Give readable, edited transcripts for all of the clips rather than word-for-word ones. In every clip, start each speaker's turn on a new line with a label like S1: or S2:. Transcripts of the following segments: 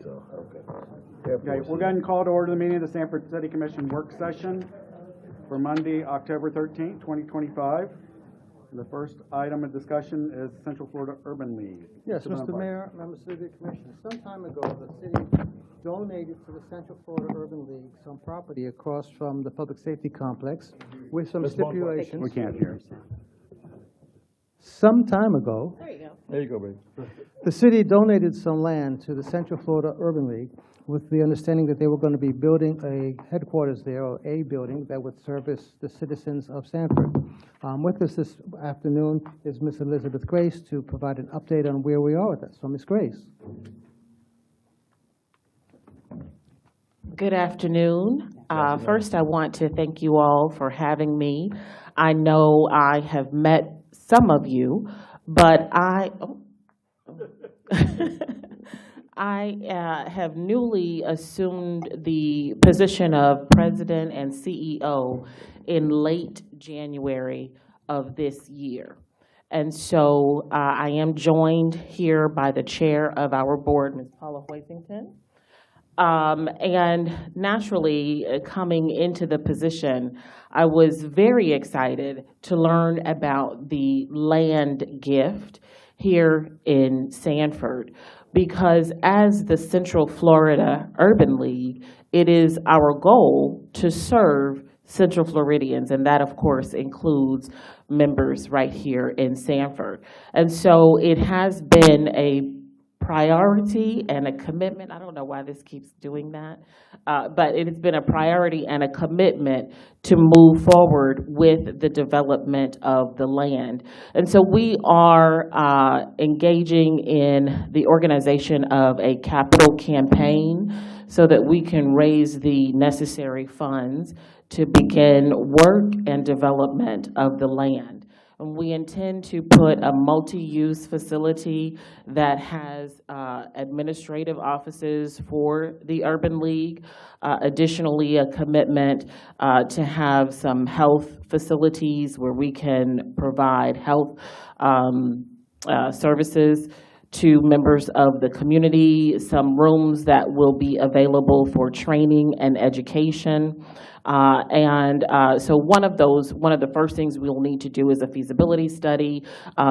S1: so, okay.
S2: Okay, we'll go ahead and call to order the meeting of the Sanford City Commission work session for Monday, October 13th, 2025. The first item of discussion is Central Florida Urban League.
S3: Yes, Mr. Mayor, members of the Commission. Some time ago, the city donated to the Central Florida Urban League some property across from the Public Safety Complex with some stipulations.
S2: We can't hear.
S3: Some time ago,
S1: There you go, baby.
S3: the city donated some land to the Central Florida Urban League with the understanding that they were going to be building a headquarters there, or a building that would service the citizens of Sanford. With us this afternoon is Ms. Elizabeth Grace to provide an update on where we are with that. So, Ms. Grace.
S4: Good afternoon. First, I want to thank you all for having me. I know I have met some of you, but I have newly assumed the position of president and CEO in late January of this year. And so I am joined here by the chair of our board, Ms. Paula Hoisington. And naturally, coming into the position, I was very excited to learn about the land gift here in Sanford, because as the Central Florida Urban League, it is our goal to serve Central Floridians, and that, of course, includes members right here in Sanford. And so it has been a priority and a commitment. I don't know why this keeps doing that, but it has been a priority and a commitment to move forward with the development of the land. And so we are engaging in the organization of a capital campaign so that we can raise the necessary funds to begin work and development of the land. And we intend to put a multi-use facility that has administrative offices for the Urban League. Additionally, a commitment to have some health facilities where we can provide health services to members of the community, some rooms that will be available for training and education. So one of the first things we'll need to do is a feasibility study,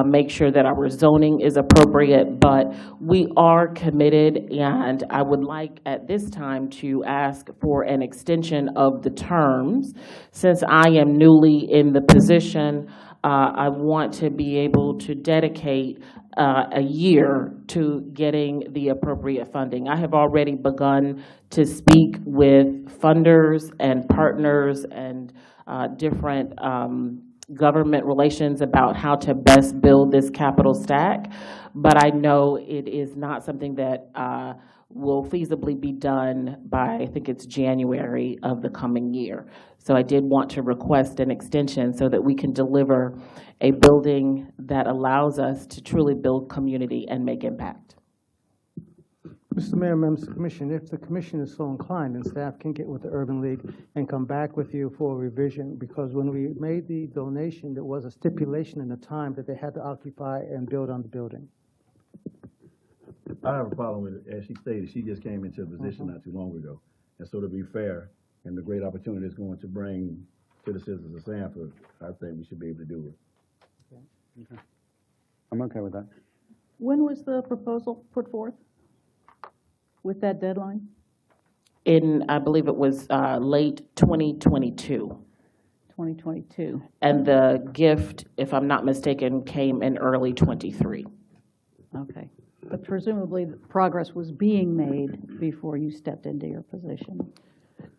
S4: make sure that our zoning is appropriate, but we are committed, and I would like at this time to ask for an extension of the terms. Since I am newly in the position, I want to be able to dedicate a year to getting the appropriate funding. I have already begun to speak with funders and partners and different government relations about how to best build this capital stack, but I know it is not something that will feasibly be done by, I think it's January of the coming year. So I did want to request an extension so that we can deliver a building that allows us to truly build community and make impact.
S3: Mr. Mayor, members of the Commission, if the Commission is so inclined, and staff can get with the Urban League and come back with you for a revision, because when we made the donation, there was a stipulation in the time that they had to occupy and build on the building.
S1: I have a problem with it. As she stated, she just came into a position not too long ago. And so to be fair, and the great opportunity it's going to bring to the citizens of Sanford, I think we should be able to do it.
S2: Okay. I'm okay with that.
S5: When was the proposal put forth with that deadline?
S4: I believe it was late 2022.
S5: 2022.
S4: And the gift, if I'm not mistaken, came in early 23.
S5: Okay. But presumably progress was being made before you stepped into your position.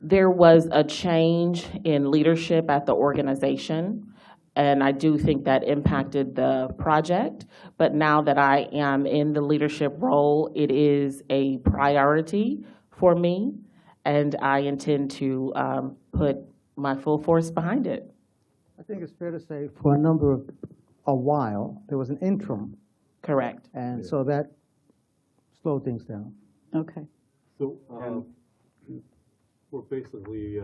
S4: There was a change in leadership at the organization, and I do think that impacted the project. But now that I am in the leadership role, it is a priority for me, and I intend to put my full force behind it.
S3: I think it's fair to say for a while, there was an interim.
S4: Correct.
S3: And so that slowed things down.
S5: Okay.
S6: So we're basically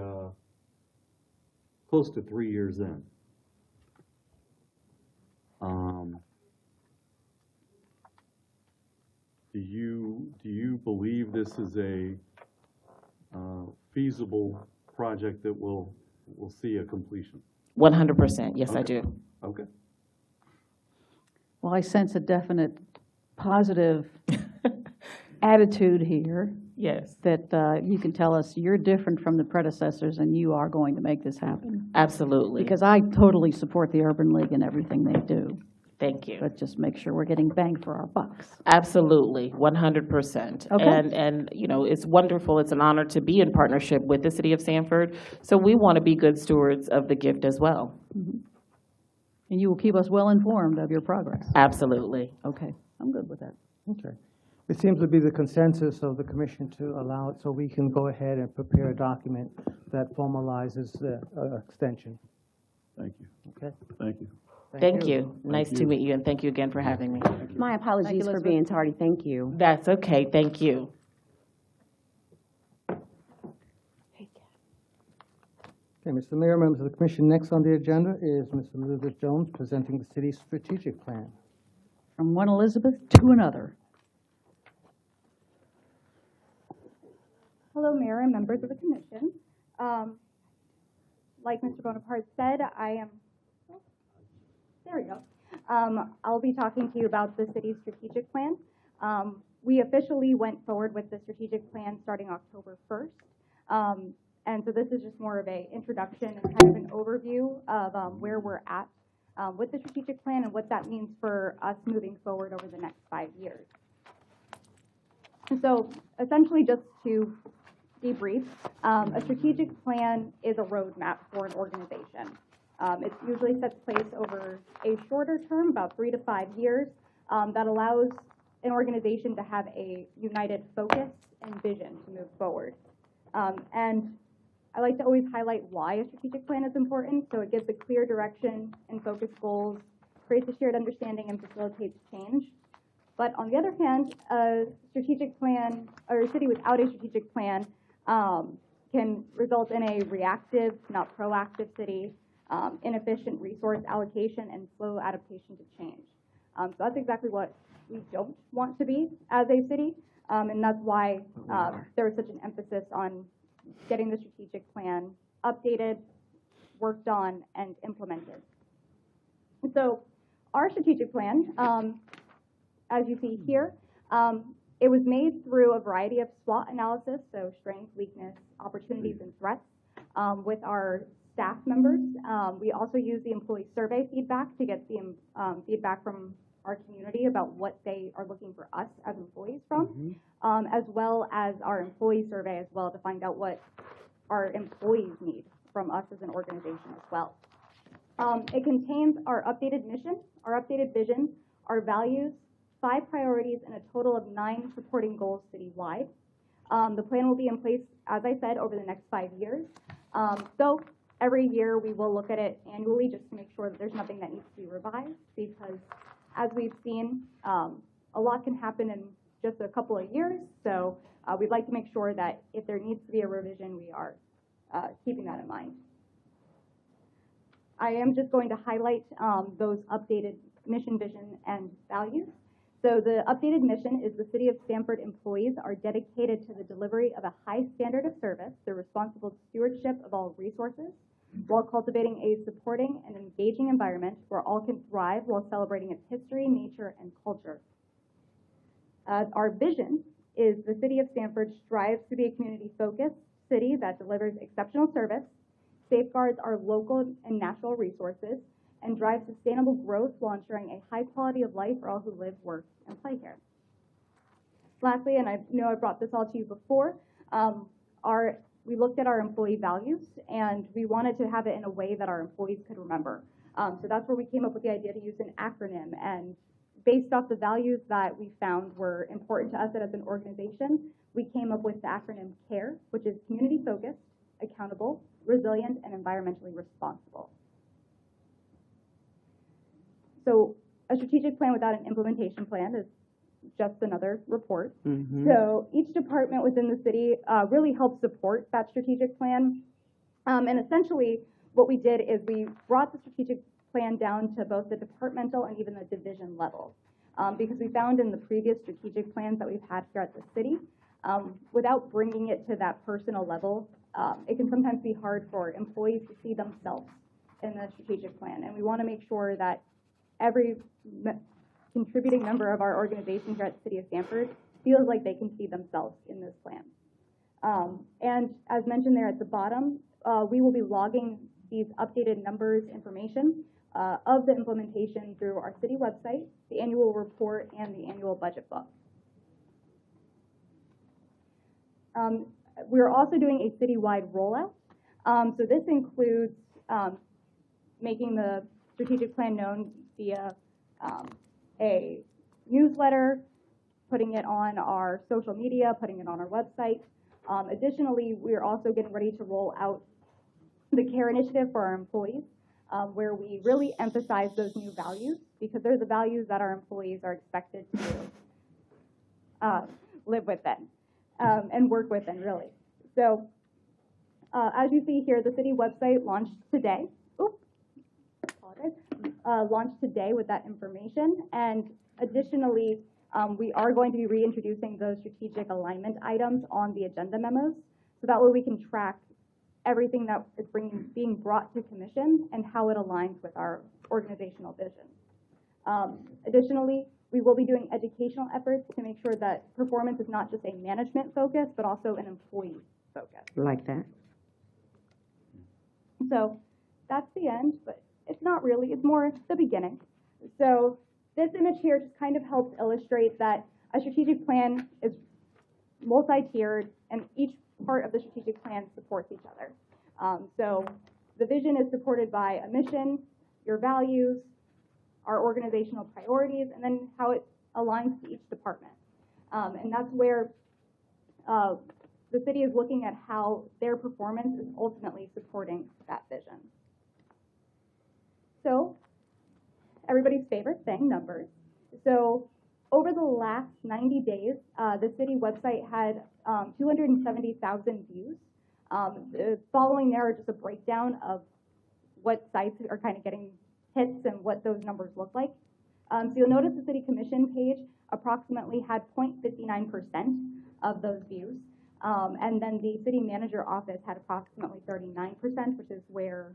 S6: close to 3 years in. Do you believe this is a feasible project that will see a completion?
S4: 100%, yes, I
S6: Okay.
S4: do.
S6: Okay.
S5: Well, I sense a definite positive attitude here,
S4: Yes,
S5: that you can tell us you're different from the predecessors and you are going to make this happen.
S4: absolutely.
S5: Because I totally support the Urban League and everything they do,
S4: Thank you.
S5: but just make sure we're getting bang for our bucks.
S4: Absolutely, 100%.
S5: Okay.
S4: And, you know, it's wonderful, it's an honor to be in partnership with the city of Sanford. So we want to be good stewards of the gift as well.
S5: And you will keep us well informed of your progress.
S4: Absolutely.
S5: Okay, I'm good with that.
S3: Okay. It seems to be the consensus of the commission to allow it, so we can go ahead and prepare a document that formalizes the extension.
S1: Thank you,
S3: Okay?
S1: thank you.
S4: Thank you. Nice to
S1: you.
S4: meet you, and thank you again for having me.
S7: My apologies for being tardy. Thank you.
S4: That's okay, thank you.
S3: Okay, Mr. Mayor, members of the commission, next on the agenda is Mr. Elizabeth Jones presenting the city's strategic plan.
S5: From one Elizabeth to another.
S8: Hello, Mayor and members of the commission. Like Mr. Bonaparte said, there we go. I'll be talking to you about the city's strategic plan. We officially went forward with the strategic plan starting October 1st. And so this is just more of an introduction and kind of an overview of where we're at with the strategic plan and what that means for us moving forward over the next 5 years. So essentially, just to debrief, a strategic plan is a roadmap for an organization. It usually sets place over a shorter term, about 3 to 5 years, that allows an organization to have a united focus and vision to move forward. And I like to always highlight why a strategic plan is important. So it gives a clear direction and focused goals, creates a shared understanding, and facilitates change. But on the other hand, a strategic plan, or a city without a strategic plan, can result in a reactive, not proactive city, inefficient resource allocation, and slow adaptation to change. So that's exactly what we don't want to be as a city, and that's why there is such an emphasis on getting the strategic plan updated, worked on, and implemented. So our strategic plan, as you see here, it was made through a variety of SWOT analysis, so strength, weakness, opportunities, and threats, with our staff members. We also use the employee survey feedback to get the feedback from our community about what they are looking for us as employees from, as well as our employee survey as well to find out what our employees need from us as an organization as well. It contains our updated mission, our updated vision, our values, 5 priorities, and a total of 9 supporting goals citywide. The plan will be in place, as I said, over the next 5 years. So every year we will look at it annually just to make sure that there's nothing that needs to be revised, because as we've seen, a lot can happen in just a couple of years. So we'd like to make sure that if there needs to be a revision, we are keeping that in mind. I am just going to highlight those updated mission, vision, and values. So the updated mission is the City of Sanford employees are dedicated to the delivery of a high standard of service through responsible stewardship of all resources, while cultivating a supporting and engaging environment where all can thrive while celebrating its history, nature, and culture. Our vision is the City of Sanford strives to be a community-focused city that delivers exceptional service, safeguards our local and natural resources, and drives sustainable growth while ensuring a high quality of life for all who live, work, and play here. Lastly, and I know I brought this all to you before, we looked at our employee values, and we wanted to have it in a way that our employees could remember. So that's where we came up with the idea to use an acronym, and based off the values that we found were important to us as an organization, we came up with the acronym CARE, which is community-focused, accountable, resilient, and environmentally responsible. So a strategic plan without an implementation plan is just another report. So each department within the city really helps support that strategic plan. And essentially what we did is we brought the strategic plan down to both the departmental and even the division level. because we found in the previous strategic plans that we've had here at the city, without bringing it to that personal level, it can sometimes be hard for employees to see themselves in the strategic plan. And we want to make sure that every contributing member of our organization here at the City of Sanford feels like they can see themselves in this plan. And as mentioned there at the bottom, we will be logging these updated numbers, information of the implementation through our city website, the annual report, and the annual budget book. We're also doing a citywide rollout. So this includes making the strategic plan known via a newsletter, putting it on our social media, putting it on our website. Additionally, we're also getting ready to roll out the CARE initiative for our employees, where we really emphasize those new values, because they're the values that our employees are expected to live within and work within, really. So as you see here, the city website launched today. Launched today with that information. And additionally, we are going to be reintroducing those strategic alignment items on the agenda memos, so that way we can track everything that is being brought to commission and how it aligns with our organizational vision. Additionally, we will be doing educational efforts to make sure that performance is not just a management focus, but also an employee focus.
S7: Like that.
S8: So that's the end, but it's not really, it's more the beginning. So this image here just kind of helps illustrate that a strategic plan is multi-tiered, and each part of the strategic plan supports each other. So the vision is supported by a mission, your values, our organizational priorities, and then how it aligns to each department. And that's where the city is looking at how their performance is ultimately supporting that vision. So everybody's favorite thing, numbers. So over the last 90 days, the city website had 270,000 views. Following there are just a breakdown of what sites are kind of getting hits and what those numbers look like. So you'll notice the city commission page approximately had 0.59% of those views. And then the city manager office had approximately 39%, which is where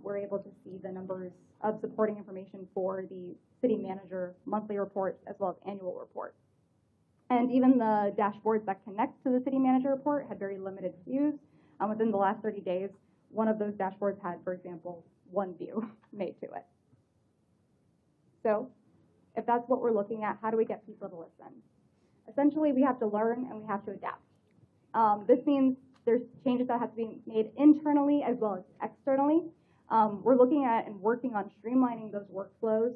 S8: we're able to see the numbers of supporting information for the city manager monthly report as well as annual report. And even the dashboards that connect to the city manager report had very limited views. Within the last 30 days, one of those dashboards had, for example, one view made to it. So if that's what we're looking at, how do we get people to listen? Essentially, we have to learn and we have to adapt. This means there's changes that have to be made internally as well as externally. We're looking at and working on streamlining those workflows.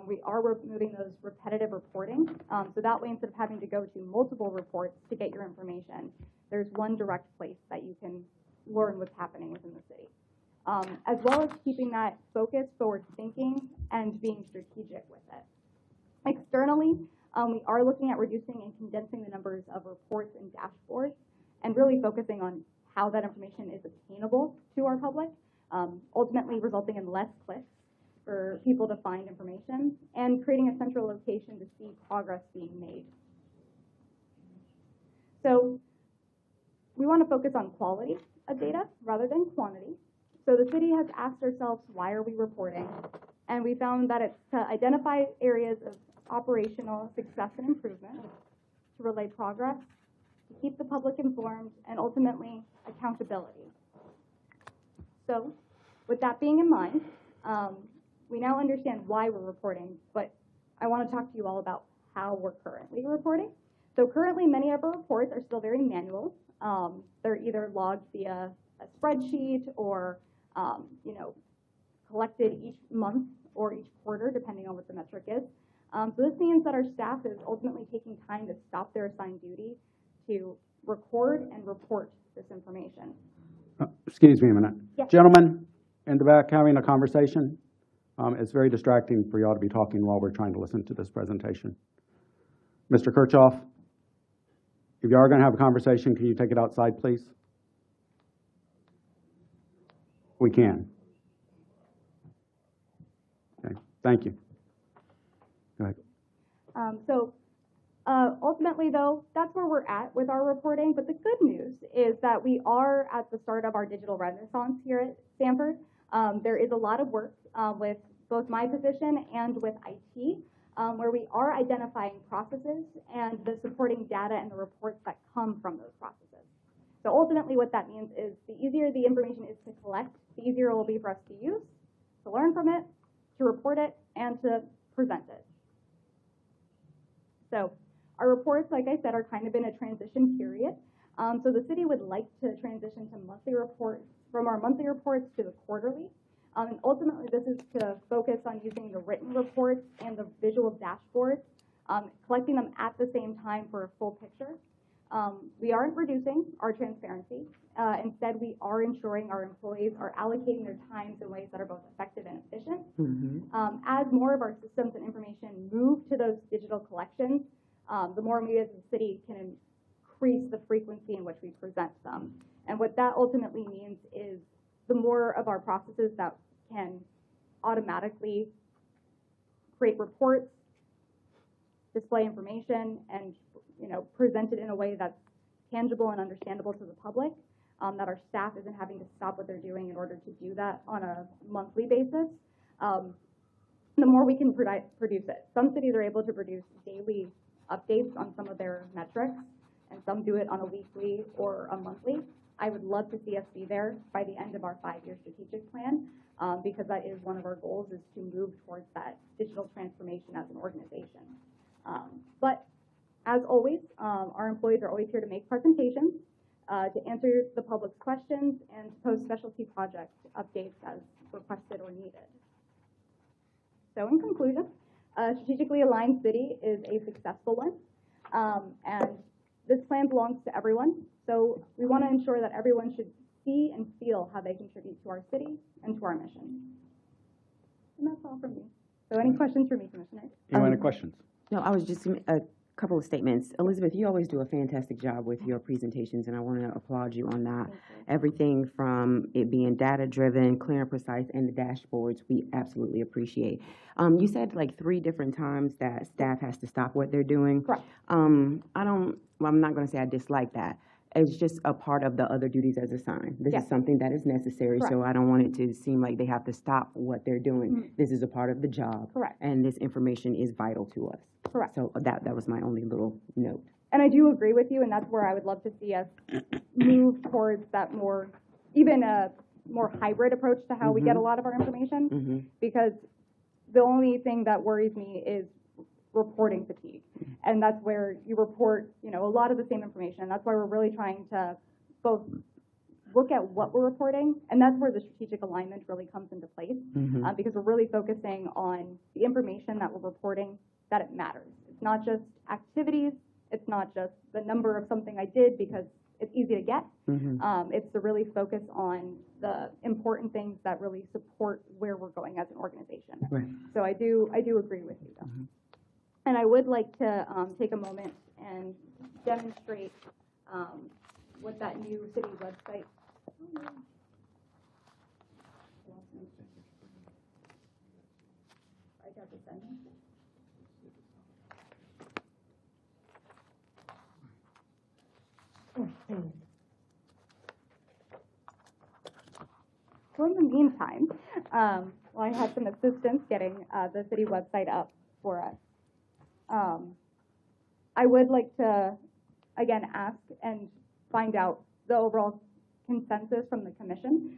S8: We are removing those repetitive reporting. So that way, instead of having to go to multiple reports to get your information, there's one direct place that you can learn what's happening within the city. As well as keeping that focus, forward thinking, and being strategic with it. Externally, we are looking at reducing and condensing the numbers of reports and dashboards, and really focusing on how that information is attainable to our public, ultimately resulting in less clicks for people to find information, and creating a central location to see progress being made. So we want to focus on quality of data rather than quantity. So the city has asked ourselves, why are we reporting? And we found that it's to identify areas of operational success and improvement, to relay progress, to keep the public informed, and ultimately accountability. So with that being in mind, we now understand why we're reporting, but I want to talk to you all about how we're currently reporting. So currently, many of our reports are still very manual. They're either logged via a spreadsheet or collected each month or each quarter, depending on what the metric is. So this means that our staff is ultimately taking time to stop their assigned duty to record and report this information.
S2: Excuse me a minute.
S8: Yes.
S2: Gentlemen in the back having a conversation. It's very distracting for y'all to be talking while we're trying to listen to this presentation. Mr. Kirchhoff, if you are going to have a conversation, can you take it outside, please? We can. Okay, thank you. Go ahead.
S8: Ultimately, though, that's where we're at with our reporting. But the good news is that we are at the start of our digital renaissance here at Sanford. There is a lot of work with both my position and with IT, where we are identifying processes and the supporting data and the reports that come from those processes. So ultimately, what that means is the easier the information is to collect, the easier it will be for us to use, to learn from it, to report it, and to present it. So our reports, like I said, are kind of in a transition period. So the city would like to transition to monthly reports, from our monthly reports to the quarterly. And ultimately, this is to focus on using the written reports and the visual dashboards, collecting them at the same time for a full picture. We aren't reducing our transparency. Instead, we are ensuring our employees are allocating their times in ways that are both effective and efficient. As more of our systems and information move to those digital collections, the more we as a city can increase the frequency in which we present them. And what that ultimately means is the more of our processes that can automatically create reports, display information, and present it in a way that's tangible and understandable to the public, that our staff isn't having to stop what they're doing in order to do that on a monthly basis, the more we can produce it. Some cities are able to produce daily updates on some of their metrics, and some do it on a weekly or a monthly. I would love to see us be there by the end of our 5-year strategic plan, because that is one of our goals, is to move towards that digital transformation as an organization. But as always, our employees are always here to make presentations, to answer the public's questions, and to post specialty project updates as requested or needed. So in conclusion, a strategically aligned city is a successful one, and this plan belongs to everyone. So we want to ensure that everyone should see and feel how they contribute to our city and to our mission. And that's all from me. So any questions for me, Commissioner?
S2: Any questions?
S7: No, I was just a couple of statements. Elizabeth, you always do a fantastic job with your presentations, and I want to applaud you on that. Everything from it being data-driven, clear and precise, and the dashboards, we absolutely appreciate. You said like 3 different times that staff has to stop what they're doing.
S8: Correct.
S7: I'm not going to say I dislike that. It's just a part of the other duties as assigned. This is something that is necessary, so I don't want it to seem like they have to stop what they're doing. This is a part of the job.
S8: Correct.
S7: And this information is vital to us.
S8: Correct.
S7: So that was my only little note.
S8: And I do agree with you, and that's where I would love to see us move towards that more, even a more hybrid approach to how we get a lot of our information, because the only thing that worries me is reporting fatigue. And that's where you report, a lot of the same information. And that's why we're really trying to both look at what we're reporting, and that's where the strategic alignment really comes into place, because we're really focusing on the information that we're reporting, that it matters. It's not just activities, it's not just the number of something I did because it's easy to get. It's to really focus on the important things that really support where we're going as an organization.
S7: Right.
S8: So I do agree with you, though. And I would like to take a moment and demonstrate what that new city website. I got the sentence. So in the meantime, while I had some assistance getting the city website up for us, I would like to, again, ask and find out the overall consensus from the commission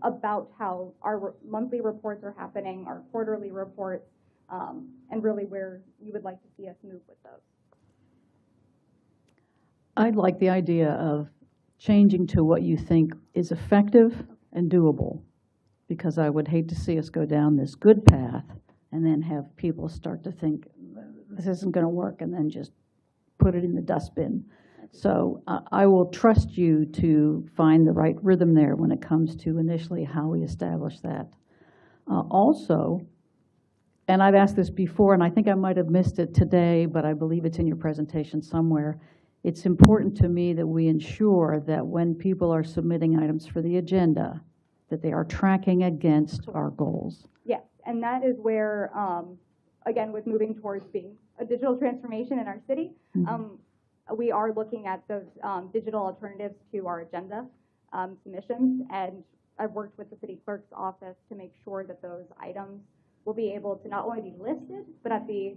S8: about how our monthly reports are happening, our quarterly reports, and really where you would like to see us move with those.
S5: I'd like the idea of changing to what you think is effective and doable, because I would hate to see us go down this good path and then have people start to think this isn't going to work and then just put it in the dustbin. So I will trust you to find the right rhythm there when it comes to initially how we establish that. Also, and I've asked this before, and I think I might have missed it today, but I believe it's in your presentation somewhere. It's important to me that we ensure that when people are submitting items for the agenda, that they are tracking against our goals.
S8: Yes, and that is where, again, with moving towards being a digital transformation in our city. We are looking at those digital alternatives to our agenda submissions, and I've worked with the city clerk's office to make sure that those items will be able to not only be listed, but at the,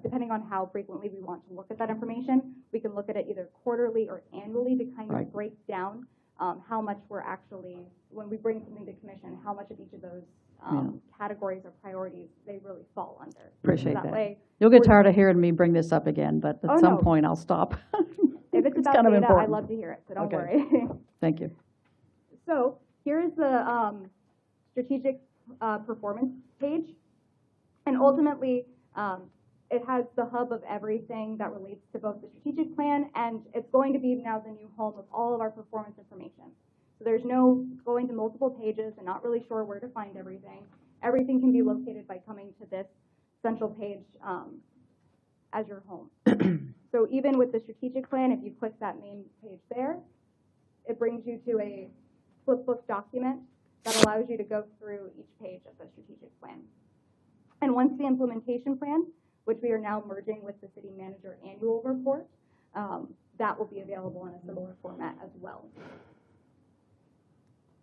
S8: depending on how frequently we want to look at that information, we can look at it either quarterly or annually to kind of break down how much we're actually, when we bring something to commission, how much of each of those categories or priorities they really fall under.
S5: Appreciate
S8: so
S5: that.
S8: Way,
S5: You'll get tired of hearing me bring this up again, but at some
S8: no.
S5: point I'll stop.
S8: If it's about
S5: kind of
S8: data, I
S5: important.
S8: love to hear it, so don't
S5: Okay.
S8: worry.
S5: Thank you.
S8: So here is the strategic performance page. And ultimately, it has the hub of everything that relates to both the strategic plan, and it's going to be now the new home of all of our performance information. So there's no going to multiple pages and not really sure where to find everything. Everything can be located by coming to this central page as your home. So even with the strategic plan, if you click that main page there, it brings you to a flipbook document that allows you to go through each page of the strategic plan. And once the implementation plan, which we are now merging with the city manager annual report, that will be available in a similar format as well.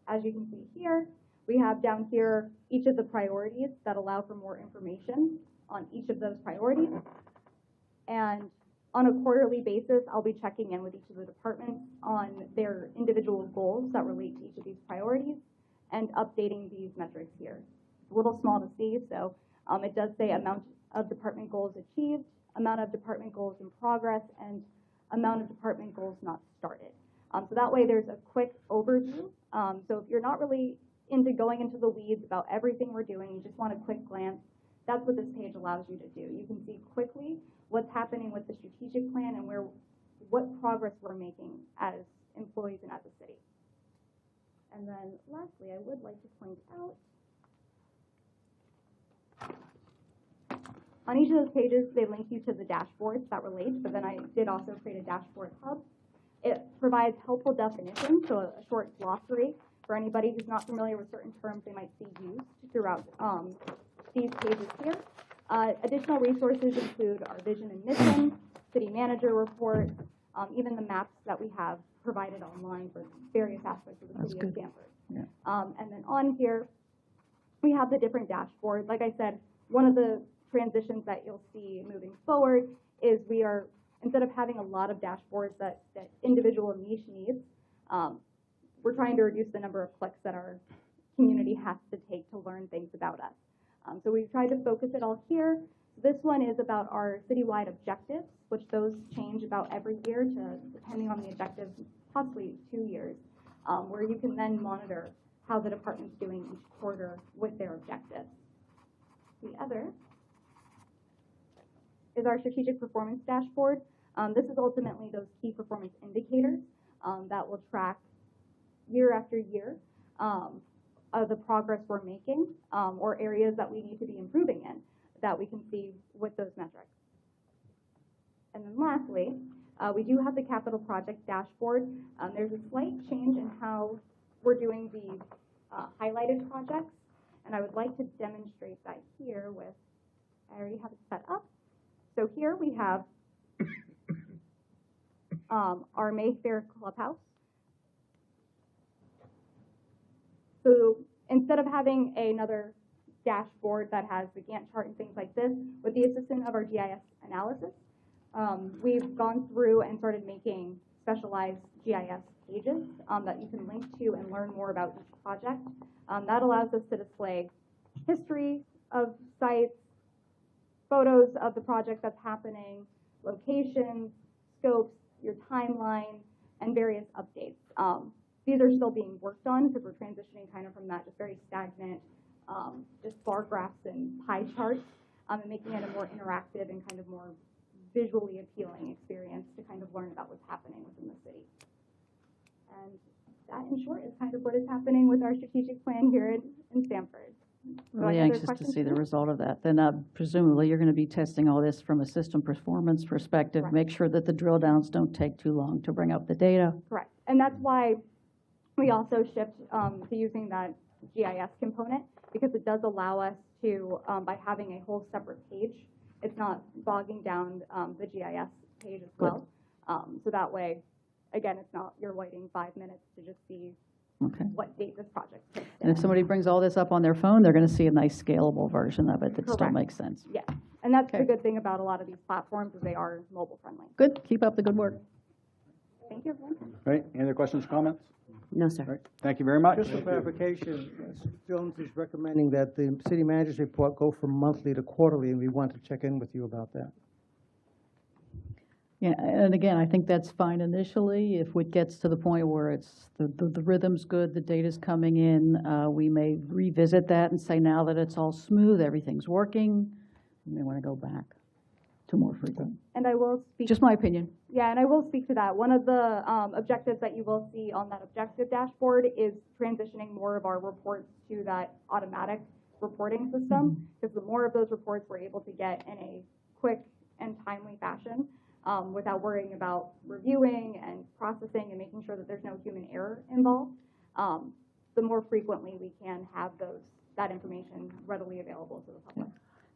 S8: As you can see here, we have down here each of the priorities that allow for more information on each of those priorities. And on a quarterly basis, I'll be checking in with each of the departments on their individual goals that relate to each of these priorities and updating these metrics here. It's a little small to see, so it does say amount of department goals achieved, amount of department goals in progress, and amount of department goals not started. So that way there's a quick overview. So if you're not really into going into the weeds about everything we're doing, you just want a quick glance, that's what this page allows you to do. You can see quickly what's happening with the strategic plan and what progress we're making as employees and as a city. And then lastly, I would like to point out, on each of those pages, they link you to the dashboards that relate, but then I did also create a dashboard hub. It provides helpful definitions, so a short glossary for anybody who's not familiar with certain terms they might see used throughout these pages here. Additional resources include our vision and mission, city manager report, even the maps that we have provided online for various aspects of the city of Sanford.
S5: Yeah.
S8: And then on here, we have the different dashboards. Like I said, one of the transitions that you'll see moving forward is we are, instead of having a lot of dashboards that individual niche needs, we're trying to reduce the number of clicks that our community has to take to learn things about us. So we've tried to focus it all here. This one is about our citywide objectives, which those change about every year to, depending on the objective, possibly 2 years, where you can then monitor how the department's doing each quarter with their objectives. The other is our strategic performance dashboard. This is ultimately those key performance indicators that will track year after year of the progress we're making or areas that we need to be improving in that we can see with those metrics. And then lastly, we do have the capital project dashboard. There's a slight change in how we're doing the highlighted projects, and I would like to demonstrate that here with, I already have it set up. So here we have our Mayfair Clubhouse. So instead of having another dashboard that has the Gantt chart and things like this, with the assistance of our GIS analysis, we've gone through and started making specialized GIS pages that you can link to and learn more about each project. That allows us to display history of sites, photos of the project that's happening, locations, scopes, your timeline, and various updates. These are still being worked on because we're transitioning kind of from that just very stagnant, just bar graphs and pie charts, and making it a more interactive and kind of more visually appealing experience to kind of learn about what's happening within the city. And that, in short, is kind of what is happening with our strategic plan here in Sanford.
S5: Really anxious to see the result of that. Then presumably you're going to be testing all this from a system performance perspective,
S8: Correct.
S5: Make sure that the drill downs don't take too long to bring up the data.
S8: Correct. And that's why we also shift to using that GIS component, because it does allow us to, by having a whole separate page it's not bogging down the GIS page as well. So that way, again, it's not, you're waiting 5 minutes to just see
S5: Okay.
S8: what date this project takes.
S5: And if somebody brings all this up on their phone, they're going to see a nice scalable version of it that still
S8: Correct.
S5: makes sense.
S8: Yeah, and that's the
S5: Okay.
S8: good thing about a lot of these platforms is they are mobile friendly.
S5: Good, keep up the good work.
S8: Thank you, everyone.
S2: Right, any other questions, comments?
S7: No, sir.
S2: Right, thank you very much.
S3: Just for clarification, Jones is recommending that the city manager's report go from monthly to quarterly, and we want to check in with you about that.
S5: Yeah, and again, I think that's fine initially. If it gets to the point where it's, the rhythm's good, the data's coming in, we may revisit that and say, now that it's all smooth, everything's working, we may want to go back to more frequent.
S8: And I will speak.
S5: Just my opinion.
S8: Yeah, and I will speak to that. One of the objectives that you will see on that objective dashboard is transitioning more of our reports to that automatic reporting system, because the more of those reports we're able to get in a quick and timely fashion, without worrying about reviewing and processing and making sure that there's no human error involved, the more frequently we can have that information readily available to the public.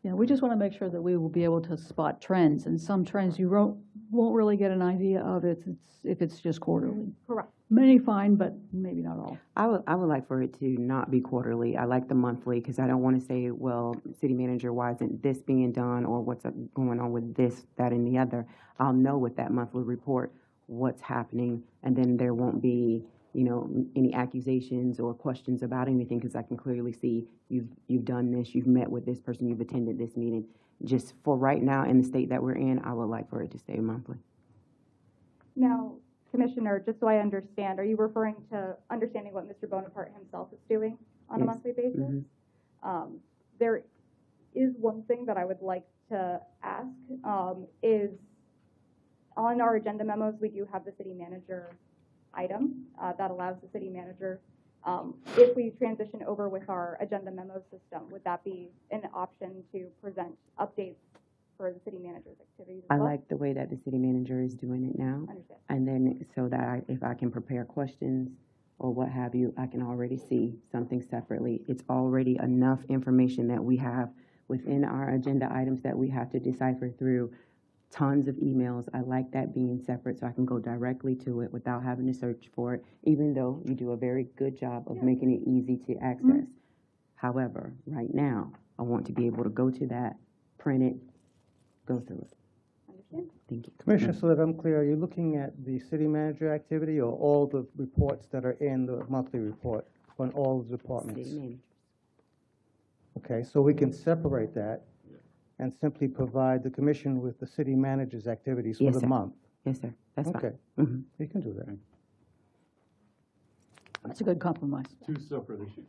S5: Yeah, we just want to make sure that we will be able to spot trends, and some trends you won't really get an idea of if it's just quarterly.
S8: Correct.
S5: Many fine, but maybe not all.
S7: I would like for it to not be quarterly. I like the monthly because I don't want to say, well, city manager, why isn't this being done, or what's going on with this, that, and the other. I'll know with that monthly report what's happening, and then there won't be, any accusations or questions about anything because I can clearly see you've done this, you've met with this person, you've attended this meeting. Just for right now in the state that we're in, I would like for it to stay monthly.
S8: Now, Commissioner, just so I understand, are you referring to understanding what Mr. Bonaparte himself is doing on a
S7: Yes.
S8: monthly basis? There is one thing that I would like to ask, is on our agenda memos, we do have the city manager item that allows the city manager, if we transition over with our agenda memo system, would that be an option to present updates for the city manager's activities as
S7: I
S8: well?
S7: like the way that the city manager is doing it now.
S8: Understand.
S7: And then so that if I can prepare questions or what have you, I can already see something separately. It's already enough information that we have within our agenda items that we have to decipher through. Tons of emails. I like that being separate so I can go directly to it without having to search for it, even though you do a very good job of making it easy to access. However, right now, I want to be able to go to that, print it, go through it.
S8: Understand?
S7: Thank you.
S3: Commissioner, so that I'm clear, are you looking at the city manager activity or all the reports that are in the monthly report on all the departments?
S7: City manager.
S3: Okay, so we can separate that and simply provide the commission with the city manager's activities for
S7: Yes,
S3: the
S7: sir.
S3: month.
S7: Yes, sir. That's fine.
S3: Okay,
S7: Mhm.
S3: you can do that.
S5: That's a good compromise.
S6: Two separate issues.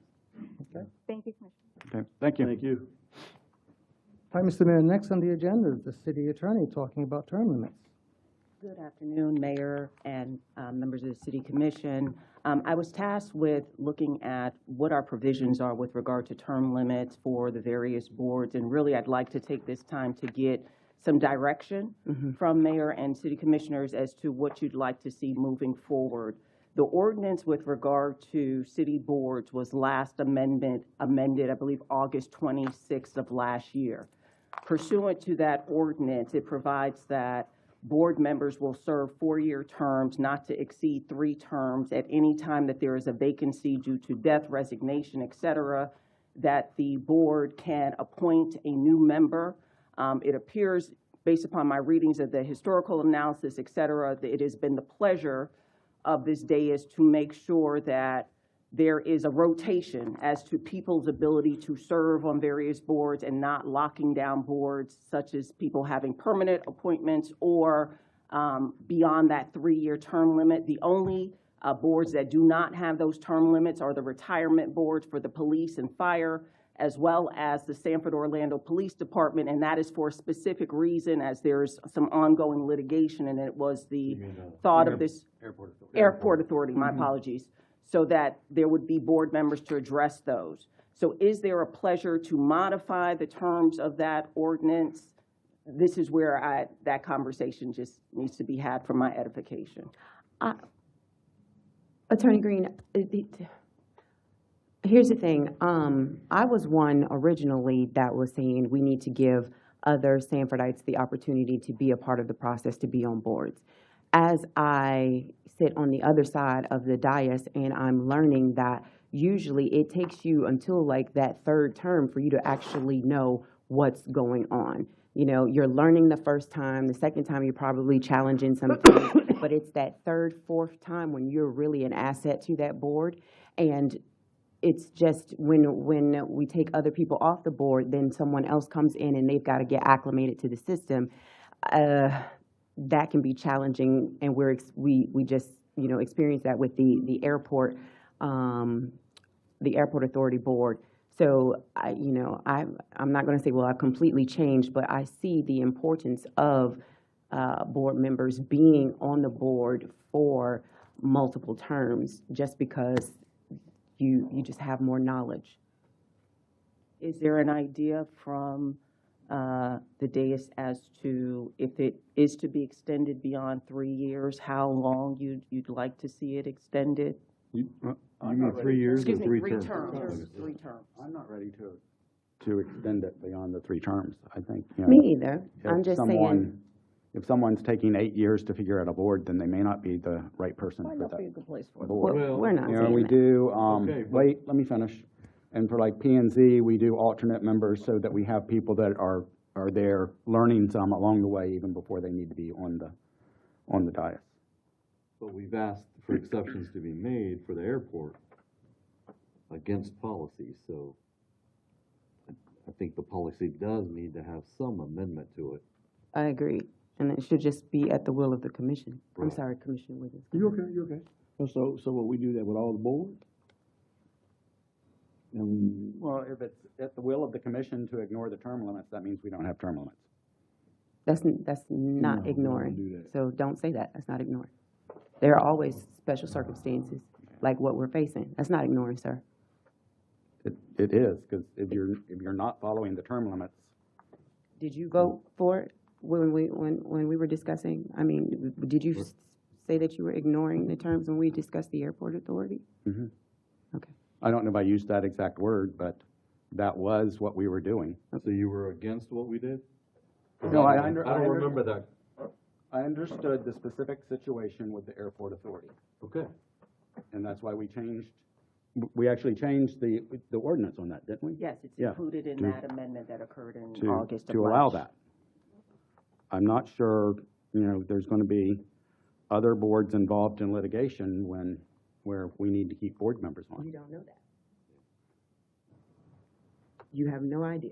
S8: Thank you, Commissioner.
S2: Okay, thank you.
S6: Thank you.
S3: Hi, Mr. Mayor, next on the agenda is the city attorney talking about term limits.
S9: Good afternoon, Mayor and members of the City Commission. I was tasked with looking at what our provisions are with regard to term limits for the various boards, and really I'd like to take this time to get some direction from Mayor and City Commissioners as to what you'd like to see moving forward. The ordinance with regard to city boards was last amended, I believe, August 26th of last year. Pursuant to that ordinance, it provides that board members will serve 4-year terms not to exceed 3 terms at any time that there is a vacancy due to death, resignation, et cetera, that the board can appoint a new member. It appears, based upon my readings of the historical analysis, et cetera, that it has been the pleasure of this day is to make sure that there is a rotation as to people's ability to serve on various boards and not locking down boards, such as people having permanent appointments or beyond that 3-year term limit. The only boards that do not have those term limits are the retirement boards for the police and fire, as well as the Sanford Orlando Police Department, and that is for a specific reason, as there's some ongoing litigation, and it was the thought of this Airport Authority, my apologies, so that there would be board members to address those. So is there a pleasure to modify the terms of that ordinance? This is where that conversation just needs to be had for my edification.
S7: Attorney Green, here's the thing. I was one originally that was saying we need to give other Sanfordites the opportunity to be a part of the process, to be on boards. As I sit on the other side of the dais and I'm learning that usually it takes you until like that third term for you to actually know what's going on. You know, you're learning the first time, the second time you're probably challenging some things, but it's that third, fourth time when you're really an asset to that board. And it's just when we take other people off the board, then someone else comes in and they've got to get acclimated to the system. That can be challenging, and we just, you know, experienced that with the airport authority board. So I'm not going to say, well, I've completely changed, but I see the importance of board members being on the board for multiple terms, just because you just have more knowledge.
S9: Is there an idea from the dais as to if it is to be extended beyond 3 years, how long you'd like to see it extended?
S6: You mean 3 years or
S9: Excuse me,
S6: 3
S9: 3
S6: terms?
S9: terms, 3 terms.
S1: I'm not ready to extend it beyond the 3 terms. I think, you know,
S7: Me either. I'm
S1: if
S7: just
S1: someone-
S7: saying.
S1: If someone's taking 8 years to figure out a board, then they may not be the right person
S9: Might
S1: for
S9: not be a
S1: that
S9: good place for it.
S1: board.
S6: Well,
S7: We're not
S1: You know,
S7: saying
S1: we
S7: that.
S1: do,
S6: Okay, but-
S1: wait, let me finish. And for like P and Z, we do alternate members so that we have people that are there learning some along the way, even before they need to be on the dais.
S6: But we've asked for exceptions to be made for the airport against policy, so I think the policy does need to have some amendment to it.
S7: I agree, and it should just be at the will of the commission. I'm
S6: Right.
S7: sorry, Commissioner Wiggins.
S1: You okay, you okay. So will we do that with all the boards? And, well, if it's at the will of the commission to ignore the term limits, that means we don't have term limits.
S7: That's not
S1: No, we don't
S7: ignoring.
S1: do that.
S7: So don't say that. That's not ignoring. There are always special circumstances like what we're facing. That's not ignoring, sir.
S1: It is, because if you're not following the term limits,
S7: Did you vote for it when we were discussing? I mean, did you say that you were ignoring the terms when we discussed the airport authority?
S1: Mhm.
S7: Okay.
S1: I don't know if I used that exact word, but that was what we were doing.
S6: So you were against what we did?
S1: No, I
S6: don't remember that.
S1: I understood the specific situation with the airport authority,
S6: Okay.
S1: and that's why we actually changed the ordinance on that, didn't we?
S9: Yes, it's
S1: Yeah,
S9: included in
S1: to-
S9: that amendment that occurred in
S1: To
S9: August of
S1: to allow
S9: last.
S1: that. I'm not sure, there's going to be other boards involved in litigation where we need to keep board members
S7: You
S1: on.
S7: don't know that. You have no idea.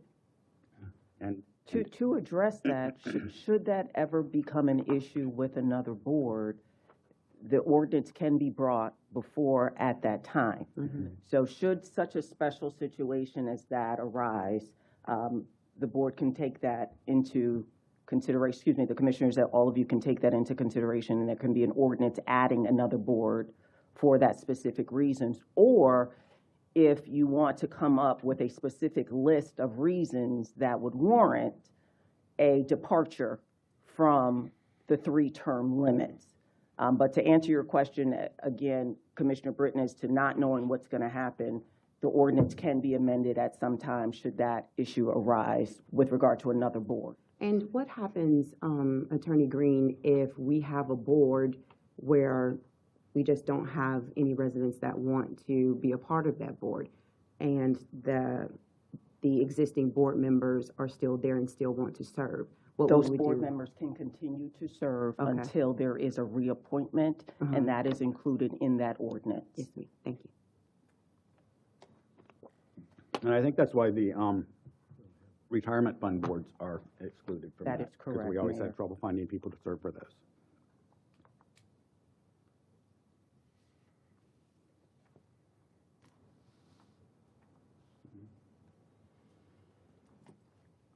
S1: And
S9: To address that, should that ever become an issue with another board, the ordinance can be brought before at that time. So should such a special situation as that arise, the board can take that into consideration, excuse me, the commissioners, that all of you can take that into consideration, and there can be an ordinance adding another board for that specific reasons. Or if you want to come up with a specific list of reasons that would warrant a departure from the 3-term limits. But to answer your question, again, Commissioner Britton, as to not knowing what's going to happen, the ordinance can be amended at some time should that issue arise with regard to another board.
S7: And what happens, Attorney Green, if we have a board where we just don't have any residents that want to be a part of that board, and the existing board members are still there and still want to serve? What would
S9: Those
S7: we
S9: board
S7: do?
S9: members can continue to serve
S7: Okay.
S9: until there is a reappointment, and that is included in that ordinance.
S7: Yes, ma'am. Thank you.
S1: And I think that's why the retirement fund boards are excluded from that.
S9: That is
S1: Because
S9: correct,
S1: we always
S9: Mayor.
S1: have trouble finding people to serve for those.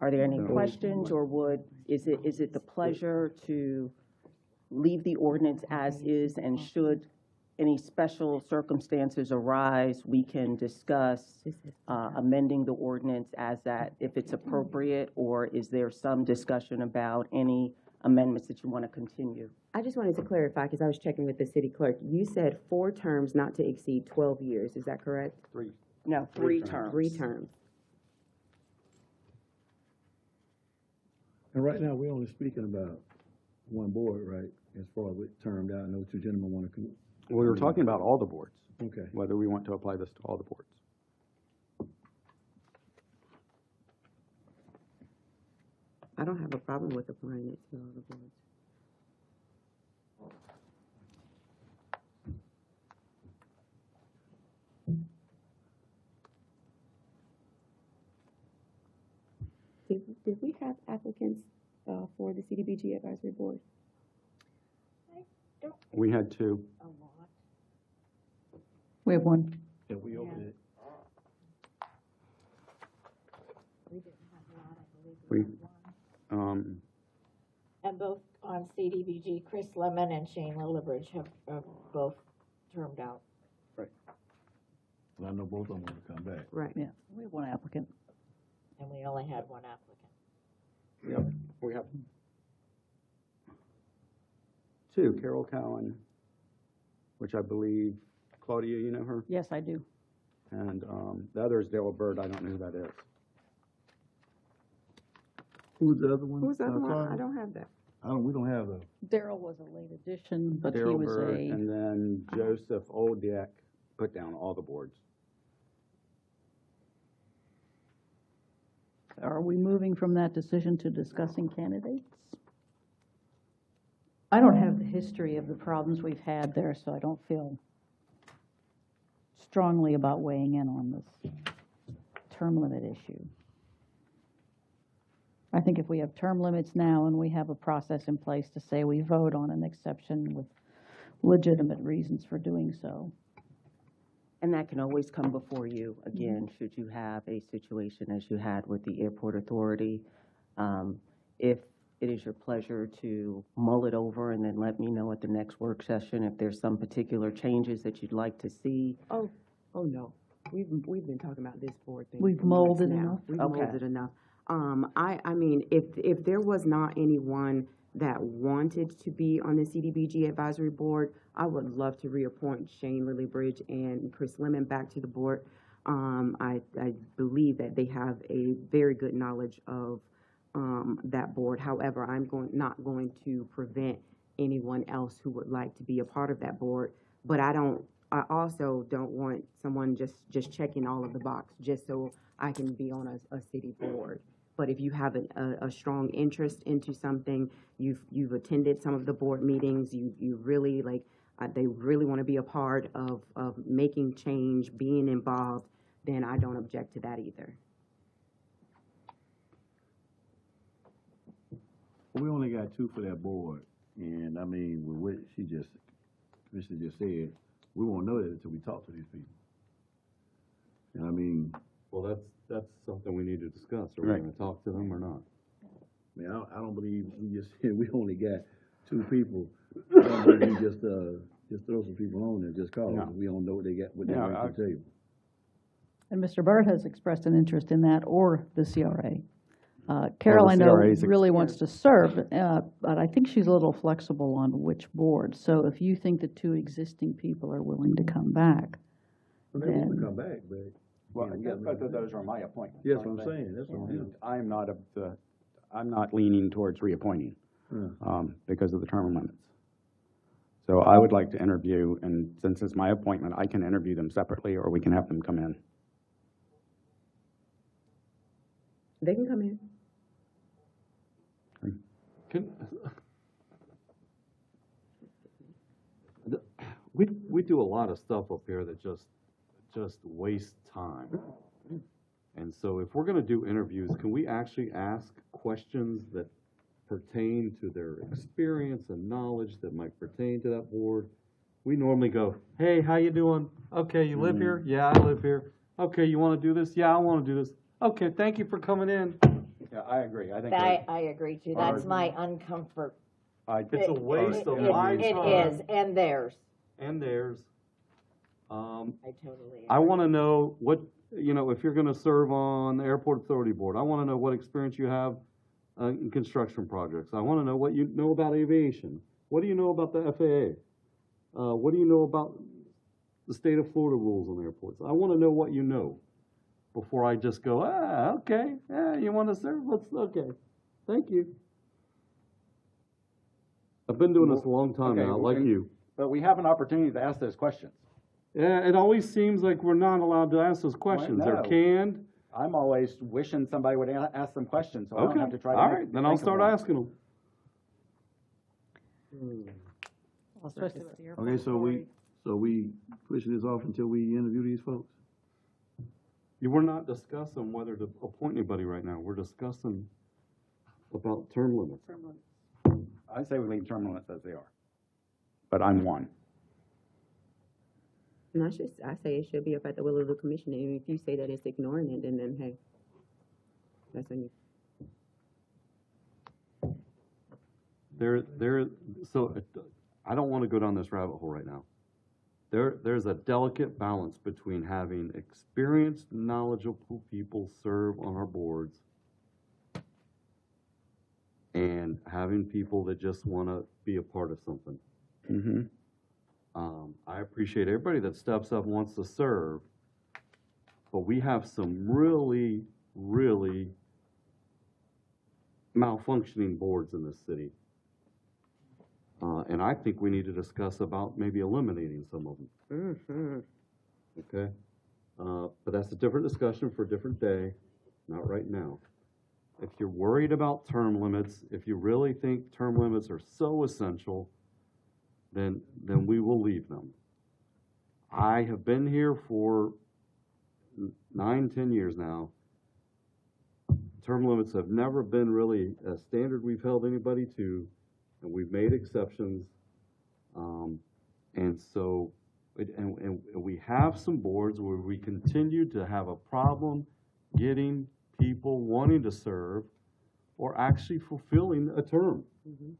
S9: Are there any questions, or is it the pleasure to leave the ordinance as is, and should any special circumstances arise, we can discuss amending the ordinance as that, if it's appropriate, or is there some discussion about any amendments that you want to continue?
S7: I just wanted to clarify, because I was checking with the city clerk. You said 4 terms not to exceed 12 years. Is that correct?
S9: No, 3 terms.
S7: 3 terms.
S1: And right now, we're only speaking about one board, right? As far as it termed out, I know two gentlemen want to.
S2: We were talking about all the boards,
S1: Okay.
S2: whether we want to apply this to all the boards.
S7: I don't have a problem with applying it to all the boards. Did we have applicants for the CDBG advisory board?
S2: We had two.
S5: We have one.
S1: Yeah, we opened it.
S2: We,
S10: And both on CDBG, Chris Lemon and Shane Lillibridge have both termed out.
S1: Well, I know both of them want to come back.
S7: Right.
S5: Yeah, we have one applicant.
S10: And we only had one applicant.
S2: yep, we have two. Carol Cowan, which I believe, Claudia, you know her?
S5: Yes, I do.
S2: And the other is Dale Bird. I don't know who that is.
S1: Who's the other one?
S7: Who's the other one?
S1: Sorry?
S7: I don't have that.
S1: We don't have a.
S5: Daryl was a late addition, but he
S2: Daryl
S5: was
S2: Bird,
S5: a,
S2: and then Joseph Oldiak put down all the boards.
S5: are we moving from that decision to discussing candidates? I don't have the history of the problems we've had there, so I don't feel strongly about weighing in on this term limit issue. I think if we have term limits now and we have a process in place to say we vote on an exception with legitimate reasons for doing so.
S9: And that can always come before you, again, should you have a situation as you had with the airport authority. If it is your pleasure to mull it over and then let me know at the next work session if there's some particular changes that you'd like to see.
S7: Oh no. We've been talking about this board thing.
S5: We've
S7: for months
S5: molded
S7: now.
S5: enough?
S7: We've
S9: Okay.
S7: molded enough. I mean, if there was not anyone that wanted to be on the CDBG advisory board, I would love to reappoint Shane Lillibridge and Chris Lemon back to the board. I believe that they have a very good knowledge of that board. However, I'm not going to prevent anyone else who would like to be a part of that board. But I also don't want someone just checking all of the box just so I can be on a city board. But if you have a strong interest into something, you've attended some of the board meetings, you really they really want to be a part of making change, being involved, then I don't object to that either.
S1: We only got two for that board, and I mean, with what Commissioner just said, we won't know that until we talk to these people. And I mean,
S6: Well, that's something we need to discuss. Are we
S2: Right.
S6: gonna talk to them or not?
S1: I mean, I don't believe we just said we only got two people. I don't believe we just throw some people on there just cause.
S2: No.
S1: We don't know what they got, what they
S2: No,
S1: bring to the table.
S5: And Mr. Burt has expressed an interest in that, or the CRA. Carol, I know,
S2: CRA is
S5: really wants to serve, but I think she's a little flexible on which board. So if you think the two existing people are willing to come back,
S1: Well, they want
S5: then-
S1: to come back, but.
S2: Well,
S1: you know, we got-
S2: both of those are my appointments.
S1: Yes, what I'm saying, that's what I'm saying.
S2: And I'm not leaning towards reappointing, because of the term limits. So I would like to interview, and since it's my appointment, I can interview them separately, or we can have them come in.
S7: They can come in.
S6: We do a lot of stuff up here that just wastes time. And so if we're gonna do interviews, can we actually ask questions that pertain to their experience and knowledge that might pertain to that board? We normally go, hey, how you doing? Okay, you live here? Yeah, I live here. Okay, you wanna do this? Yeah, I wanna do this. Okay, thank you for coming in.
S2: Yeah, I agree. I think
S10: I agree too. That's my uncomfort.
S6: It's a waste of
S10: It-
S6: my time.
S10: It is, and theirs.
S6: And theirs.
S10: I totally agree.
S6: I want to know what, if you're going to serve on the Airport Authority Board, I want to know what experience you have in construction projects. I want to know what you know about aviation. What do you know about the FAA? What do you know about the state of Florida rules on airports? I want to know what you know before I just go, okay, yeah, you want to serve? Okay. Thank you. I've been doing this a long time
S2: Okay,
S6: now, like
S2: and-
S6: you.
S2: But we have an opportunity to ask those questions.
S6: Yeah, it always seems like we're not allowed to ask those questions. They're
S2: no.
S6: canned.
S2: I'm always wishing somebody would ask them questions, so I don't
S6: Okay,
S2: have to try to
S6: all
S2: make-
S6: right, then I'll
S2: think of
S6: start
S2: one.
S6: asking them.
S5: Especially with the
S1: Okay, so we pushing this off until we interview these folks?
S6: You were not discussing whether to appoint anybody right now. We're discussing about term limits.
S2: I say we leave term limits as they are. But I'm one.
S7: And I say it should be up at the will of the commission, and if you say that it's ignoring it, then hey, that's on you.
S6: So I don't want to go down this rabbit hole right now. There's a delicate balance between having experienced, knowledgeable people serve on our boards and having people that just want to be a part of something.
S2: Mm-hmm.
S6: I appreciate everybody that steps up and wants to serve, but we have some really, really malfunctioning boards in this city. And I think we need to discuss about maybe eliminating some of them.
S7: Mm-hmm.
S6: Okay? But that's a different discussion for a different day, not right now. If you're worried about term limits, if you really think term limits are so essential, then we will leave them. I have been here for 9-10 years now. Term limits have never been really a standard we've held anybody to, and we've made exceptions. And so, and we have some boards where we continue to have a problem getting people wanting to serve or actually fulfilling a term.
S7: Mm-hmm.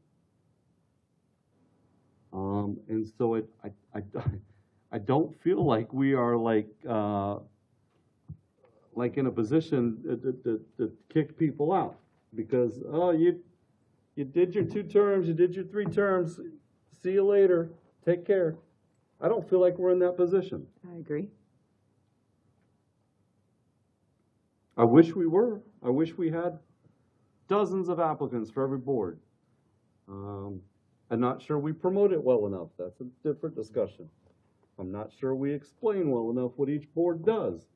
S6: And so I don't feel like we are like in a position to kick people out because, oh, you did your 2 terms, you did your 3 terms, see you later, take care. I don't feel like we're in that position.
S7: I agree.
S6: I wish we were. I wish we had dozens of applicants for every board. I'm not sure we promote it well enough. That's a different discussion. I'm not sure we explain well enough what each board does,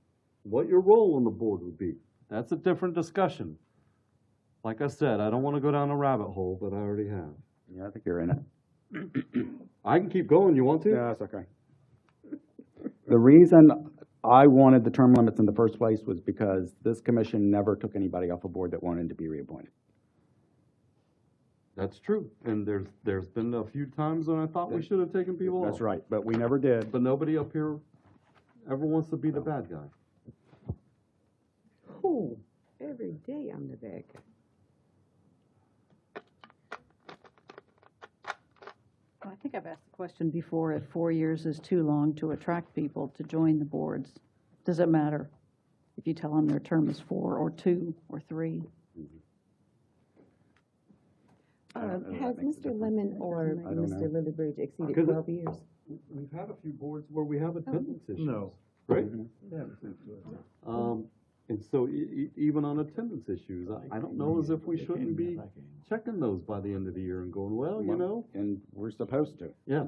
S6: what your role on the board would be. That's a different discussion. Like I said, I don't want to go down a rabbit hole, but I already have.
S2: Yeah, I think you're in it.
S6: I can keep going. You want to?
S2: Yeah, that's okay. The reason I wanted the term limits in the first place was because this commission never took anybody off a board that wanted to be reappointed.
S6: That's true. And there's been a few times when I thought we should have taken people off.
S2: That's right, but we never did.
S6: But nobody up here ever wants to be the bad guy.
S7: Ooh, every day I'm the bad guy.
S5: I think I've asked the question before, if 4 years is too long to attract people to join the boards. Does it matter if you tell them their term is 4 or 2 or 3?
S7: Has Mr. Lemon or
S2: I don't
S7: Mr.
S2: know.
S7: Lillibridge exceeded
S6: Because
S7: 12 years?
S6: We've had a few boards where we have attendance issues.
S1: No.
S6: Right?
S2: Mm-hmm.
S6: And so even on attendance issues, I don't know as if we shouldn't be checking those by the end of the year and going, well, you know.
S2: And we're supposed to.
S6: Yeah.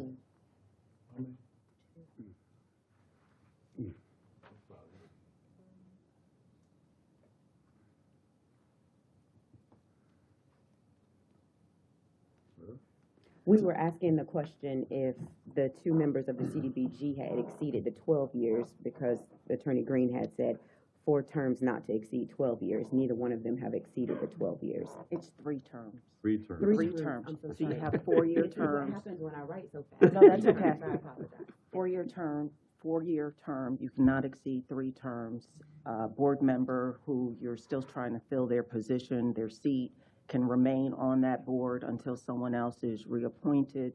S7: We were asking the question if the 2 members of the CDBG had exceeded the 12 years because Attorney Green had said 4 terms not to exceed 12 years. Neither one of them have exceeded the 12 years.
S9: It's 3 terms.
S6: 3 terms.
S9: 3 terms.
S7: I'm so
S9: So you
S7: sorry.
S9: have 4-year
S7: This is what
S9: terms.
S7: happens when I write so fast.
S9: No, that's okay.
S7: I apologize.
S9: 4-year term, you cannot exceed 3 terms. Board member who you're still trying to fill their position, their seat, can remain on that board until someone else is reappointed.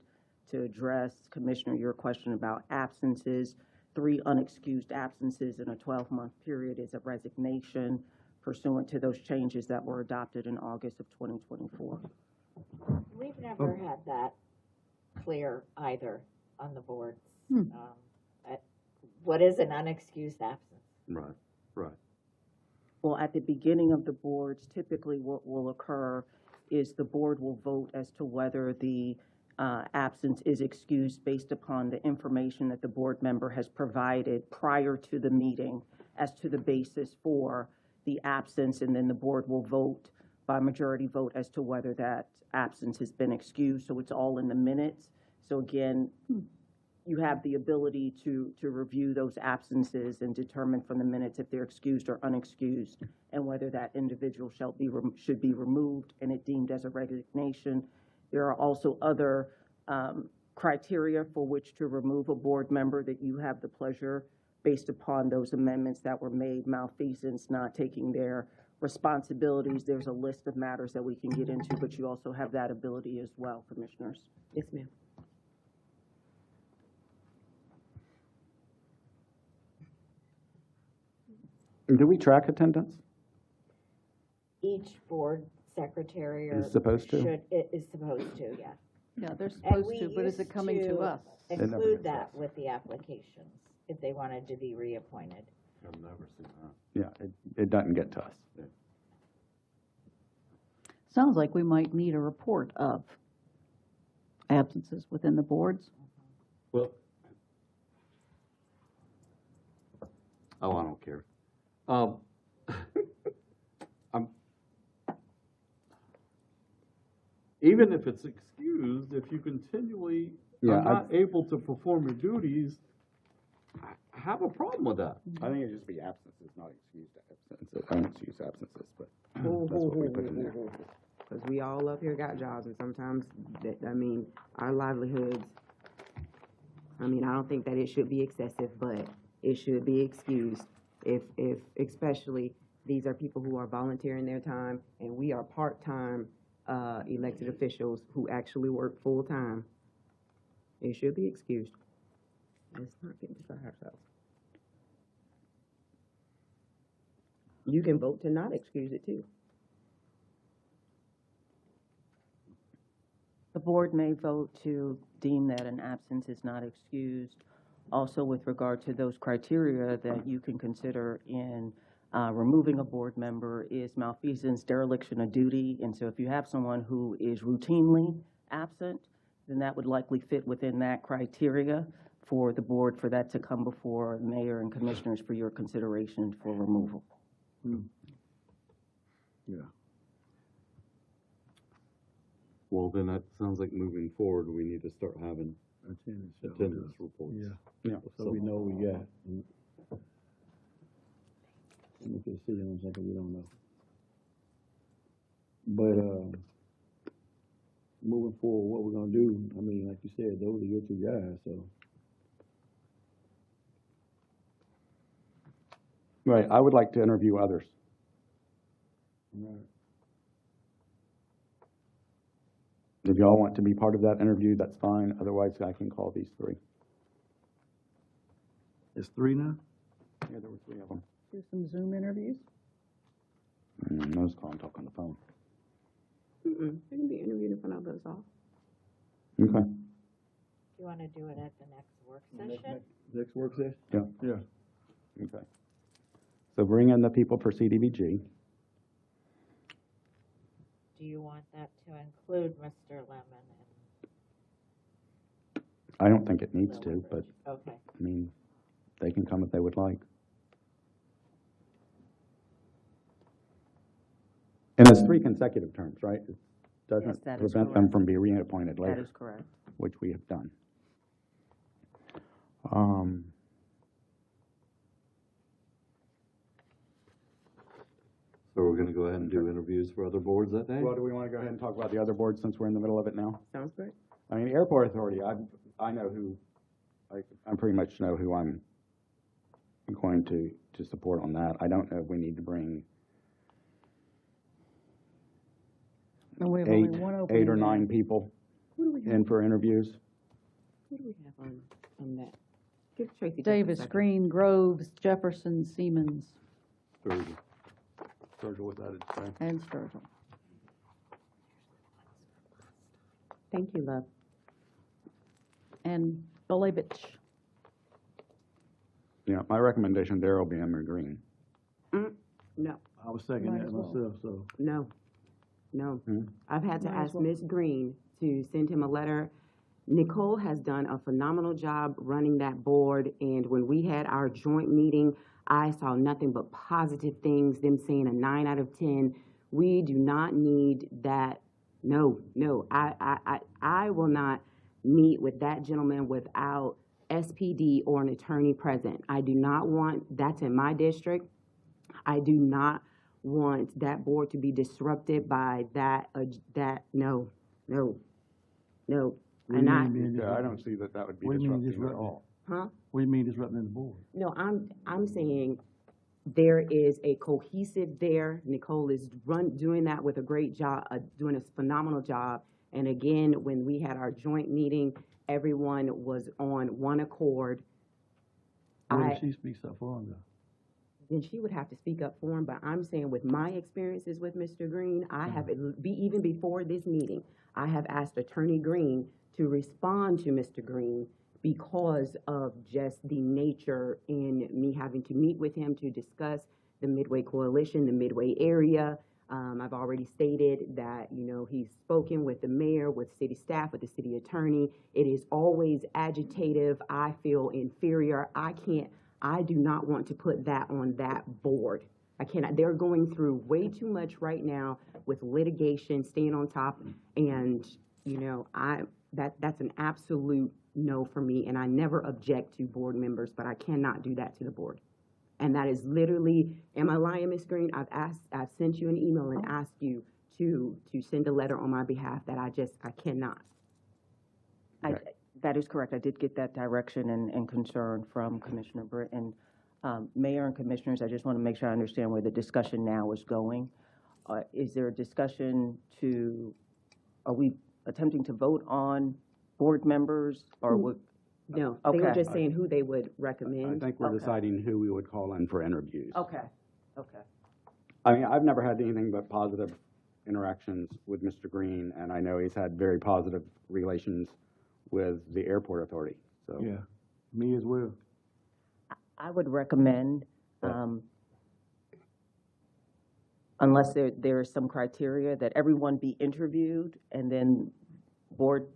S9: To address, Commissioner, your question about absences, 3 unexcused absences in a 12-month period is a resignation pursuant to those changes that were adopted in August of 2024.
S10: We've never had that clear either on the boards. What is an unexcused absence?
S6: Right, right.
S9: Well, at the beginning of the boards, typically what will occur is the board will vote as to whether the absence is excused based upon the information that the board member has provided prior to the meeting as to the basis for the absence, and then the board will vote by majority vote as to whether that absence has been excused. So it's all in the minutes. So again, you have the ability to review those absences and determine from the minutes if they're excused or unexcused, and whether that individual should be removed and it deemed as a resignation. There are also other criteria for which to remove a board member that you have the pleasure, based upon those amendments that were made, malfeasance, not taking their responsibilities. There's a list of matters that we can get into, but you also have that ability as well, commissioners.
S7: Yes, ma'am.
S2: Do we track attendance?
S10: Each board secretary or
S2: Is supposed to?
S10: is supposed to, yeah.
S5: Yeah, they're
S10: And
S5: supposed
S10: we
S5: to, but is it
S10: used
S5: coming to us?
S2: It never
S10: exclude
S2: gets to
S10: that
S2: us.
S10: with the applications, if they wanted to be reappointed.
S6: I've never seen that.
S2: Yeah, it doesn't get to us.
S5: Sounds like we might need a report of absences within the boards.
S6: Well, oh, I don't care. Even if it's excused, if you continually
S2: Yeah,
S6: are not able to perform your duties, I have a problem with that.
S2: I think it'd just be absences, not excused absences, unexcused absences, but that's what we put in there.
S7: Because we all up here got jobs, and sometimes, our livelihoods, I don't think that it should be excessive, but it should be excused. If especially, these are people who are volunteering their time, and we are part-time, elected officials who actually work full-time. It should be excused. Let's not get beside ourselves. You can vote to not excuse it too.
S9: The board may vote to deem that an absence is not excused. Also, with regard to those criteria that you can consider in removing a board member is malfeasance, dereliction of duty. And so if you have someone who is routinely absent, then that would likely fit within that criteria for the board, for that to come before mayor and commissioners for your consideration for removal.
S1: Yeah.
S6: Well, then that sounds like moving forward, we need to start having attendance reports.
S1: Yeah, so we know we got. Make a decision on something we don't know. But, moving forward, what we're gonna do, like you said, those are your two guys, so.
S2: Right, I would like to interview others.
S1: Right.
S2: If y'all want to be part of that interview, that's fine, otherwise I can call these three.
S1: It's three now?
S2: Yeah, there were three of them.
S5: Do some Zoom interviews.
S2: Those call and talk on the phone.
S7: They can be interviewed in front of us all.
S2: Okay.
S10: Do you want to do it at the next work session?
S1: Next work session?
S2: Yeah.
S1: Yeah.
S2: Okay. So bring in the people for CDBG.
S10: Do you want that to include Mr. Lemon
S2: I don't think it needs
S10: and?
S2: to, but,
S10: Okay.
S2: they can come if they would like. And it's 3 consecutive terms, right? It
S9: Yes,
S2: doesn't
S9: that is
S2: prevent them
S9: correct.
S2: from being reappointed
S9: That
S2: later,
S9: is correct.
S2: which we have done.
S6: So we're gonna go ahead and do interviews for other boards that day?
S2: Well, do we want to go ahead and talk about the other boards since we're in the middle of it now?
S7: Sounds great.
S2: Airport Authority, I know who, I pretty much know who I'm going to support on that. I don't know if we need to bring
S5: And we have only one opening.
S2: 8 or 9 people
S7: Who do we have?
S2: in for interviews.
S7: Who do we have on that? Give Tracy just a
S5: Davis,
S7: second.
S5: Green, Groves, Jefferson, Siemens,
S2: Sturgill was added today.
S5: and Sturgill.
S7: Thank you, love.
S5: And Belevich.
S2: Yeah, my recommendation there will be Emory Green.
S7: No.
S1: I was second
S5: Might
S1: that
S5: as well.
S1: myself, so.
S7: No, no. I've had to
S5: Might as
S7: ask
S5: well.
S7: Ms. Green to send him a letter. Nicole has done a phenomenal job running that board, and when we had our joint meeting, I saw nothing but positive things, them saying a 9 out of 10. We do not need that. No, I will not meet with that gentleman without SPD or an attorney present. I do not want, that's in my district. I do not want that board to be disrupted by that, no.
S1: What do
S7: And
S1: you
S7: I,
S1: mean being
S2: Yeah, I
S1: disruptive?
S2: don't see that that would be
S1: What do you mean
S2: disrupting at
S1: disrupting?
S2: all.
S7: huh?
S1: What do you mean disrupting the board?
S7: No, I'm saying there is a cohesive there. Nicole is doing that with a great job, doing a phenomenal job. And again, when we had our joint meeting, everyone was on one accord.
S1: What if she speaks up for him though?
S7: Then she would have to speak up for him, but I'm saying with my experiences with Mr. Green, I have, even before this meeting, I have asked Attorney Green to respond to Mr. Green because of just the nature in me having to meet with him to discuss the Midway Coalition, the Midway area. I've already stated that, he's spoken with the mayor, with city staff, with the city attorney. It is always agitative. I feel inferior. I do not want to put that on that board. I cannot. They're going through way too much right now with litigation, staying on top, and that's an absolute no for me. And I never object to board members, but I cannot do that to the board. And that is literally, am I lying, Ms. Green? I've sent you an email and asked you to send a letter on my behalf that I cannot.
S9: That is correct. I did get that direction and concern from Commissioner Britt. And Mayor and Commissioners, I just want to make sure I understand where the discussion now is going. Is there a discussion are we attempting to vote on board members or what?
S7: No, they were
S9: Okay.
S7: just saying who they would recommend.
S2: I think we're
S9: Okay.
S2: deciding who we would call in for interviews.
S9: Okay.
S2: I mean, I've never had anything but positive interactions with Mr. Green, and I know he's had very positive relations with the airport authority, so.
S1: Yeah, me as well.
S9: I would recommend, unless there is some criteria, that everyone be interviewed, and then board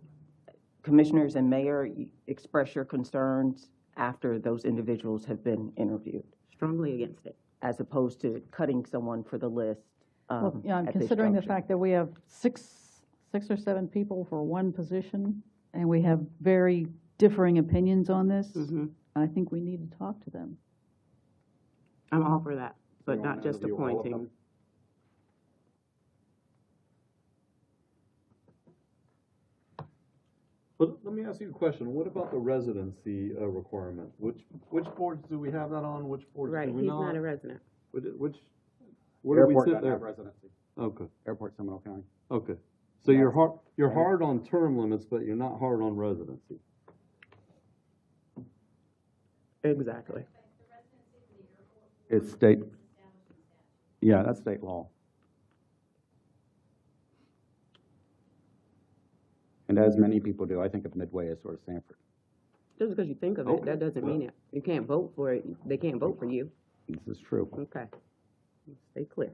S9: commissioners and mayor, you express your concerns after those individuals have been interviewed,
S7: Strongly against it.
S9: as opposed to cutting someone for the list.
S5: Well, yeah,
S9: at this
S5: considering the
S9: juncture.
S5: fact that we have six or seven people for one position, and we have very differing opinions on this,
S7: Mhm.
S5: I think we need to talk to them.
S7: I'm all for that, but
S2: You
S7: not
S2: wanna
S7: just
S2: interview all of
S7: appointing.
S2: them?
S6: But let me ask you a question. What about the residency requirement? Which boards do we have that on? Which boards
S7: Right,
S6: do we
S7: he's
S6: not?
S7: not a resident.
S6: Which, where do we
S2: Airport
S6: sit
S2: doesn't have
S6: there?
S2: residency.
S6: Okay,
S2: Airport Seminole County.
S6: okay. So you're
S2: That's-
S6: hard on term limits, but you're not hard on residency.
S7: Exactly.
S2: It's state. Yeah, that's state law. And as many people do, I think of Midway as sort of Sanford.
S7: Just because you think of it, that doesn't mean it. You can't vote for it. They can't vote for you.
S2: This is true.
S7: Okay. Stay clear.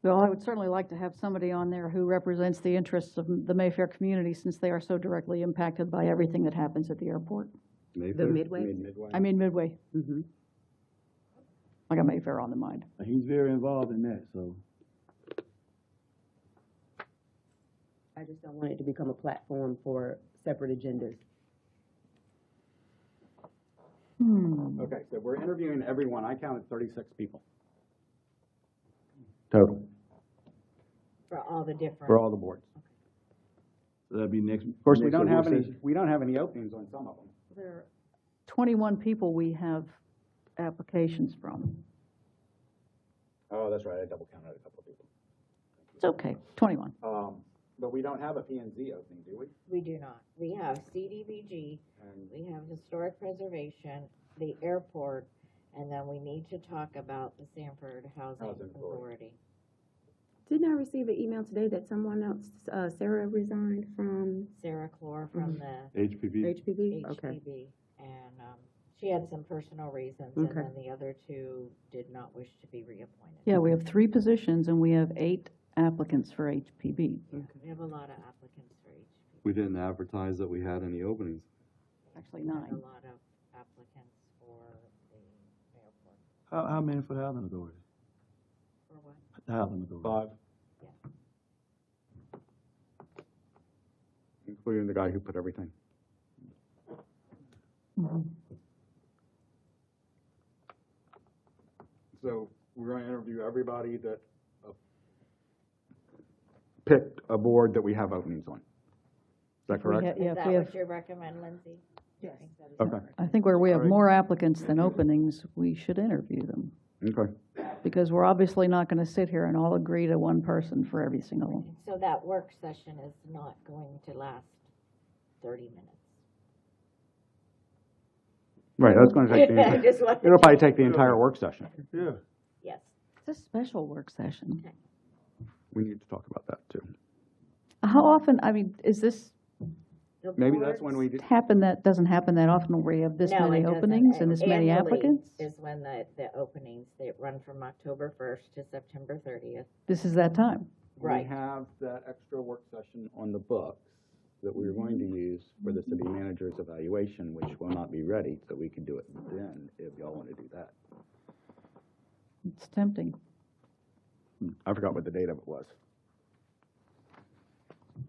S5: Well, I would certainly like to have somebody on there who represents the interests of the Mayfair community, since they are so directly impacted by everything that happens at the airport.
S7: The
S6: Mayfair?
S7: Midway?
S2: Midway.
S5: I mean Midway,
S7: Mm-hmm.
S5: I got Mayfair on the mind.
S1: He's very involved in that, so.
S7: I just don't want it to become a platform for separate agendas.
S2: Okay, so we're interviewing everyone. I counted 36 people. Total,
S10: For all the different.
S2: for all the boards.
S1: So that'd be next.
S2: Of course, we
S1: next
S2: don't have
S1: work
S2: any,
S1: session.
S2: we don't have any openings on some of them.
S5: There are 21 people we have applications from.
S2: Oh, that's right, I double counted a couple of people.
S5: It's okay, 21.
S2: But we don't have a P and Z opening, do we?
S10: We do not. We have CDBG,
S2: And
S10: we have historic preservation, the airport, and then we need to talk about the Sanford Housing
S2: Housing Authority.
S10: Authority.
S7: Didn't I receive an email today that someone else, Sarah resigned from
S10: Sarah Clore from the
S6: HPV?
S7: HPV? Okay.
S10: HPB, and, She had some personal reasons, and
S7: Okay.
S10: then the other two did not wish to be reappointed.
S5: Yeah, we have 3 positions and we have 8 applicants for HPB.
S10: We have a lot of applicants for HPP.
S6: We didn't advertise that we had any openings.
S5: Actually,
S10: And a
S5: 9.
S10: lot of applicants for the airport.
S1: How many for the housing authority?
S10: For what?
S1: The housing authority.
S2: 5. Including the guy who put everything. So we're gonna interview everybody that picked a board that we have openings on. Is that correct?
S5: Yeah,
S10: Is
S5: if
S10: that
S5: we have,
S10: what you recommend, Lindsay?
S7: Yes.
S2: Okay,
S5: I think where we have
S2: Alright.
S5: more applicants than openings, we should interview them.
S2: okay.
S5: Because we're obviously not going to sit here and all agree to one person for every single one.
S10: So that work session is not going to last 30 minutes.
S2: Right, that's gonna take the,
S10: I just want to
S2: it'll probably take the entire work session.
S1: Yeah.
S10: Yes.
S5: It's a special work session.
S2: We need to talk about that too.
S5: How often, I mean, is this
S10: The
S2: Maybe that's when
S10: boards-
S2: we do,
S5: doesn't happen that often where we have this
S10: No,
S5: many
S10: it doesn't.
S5: openings and this many
S10: Annually
S5: applicants?
S10: is when the openings, they run from October 1st to September 30th.
S5: This is that time.
S2: we
S10: Right.
S2: have that extra work session on the books that we are going to use for the city manager's evaluation, which will not be ready, so we can do it then if y'all want to do that.
S5: It's tempting.
S2: I forgot what the date of it was.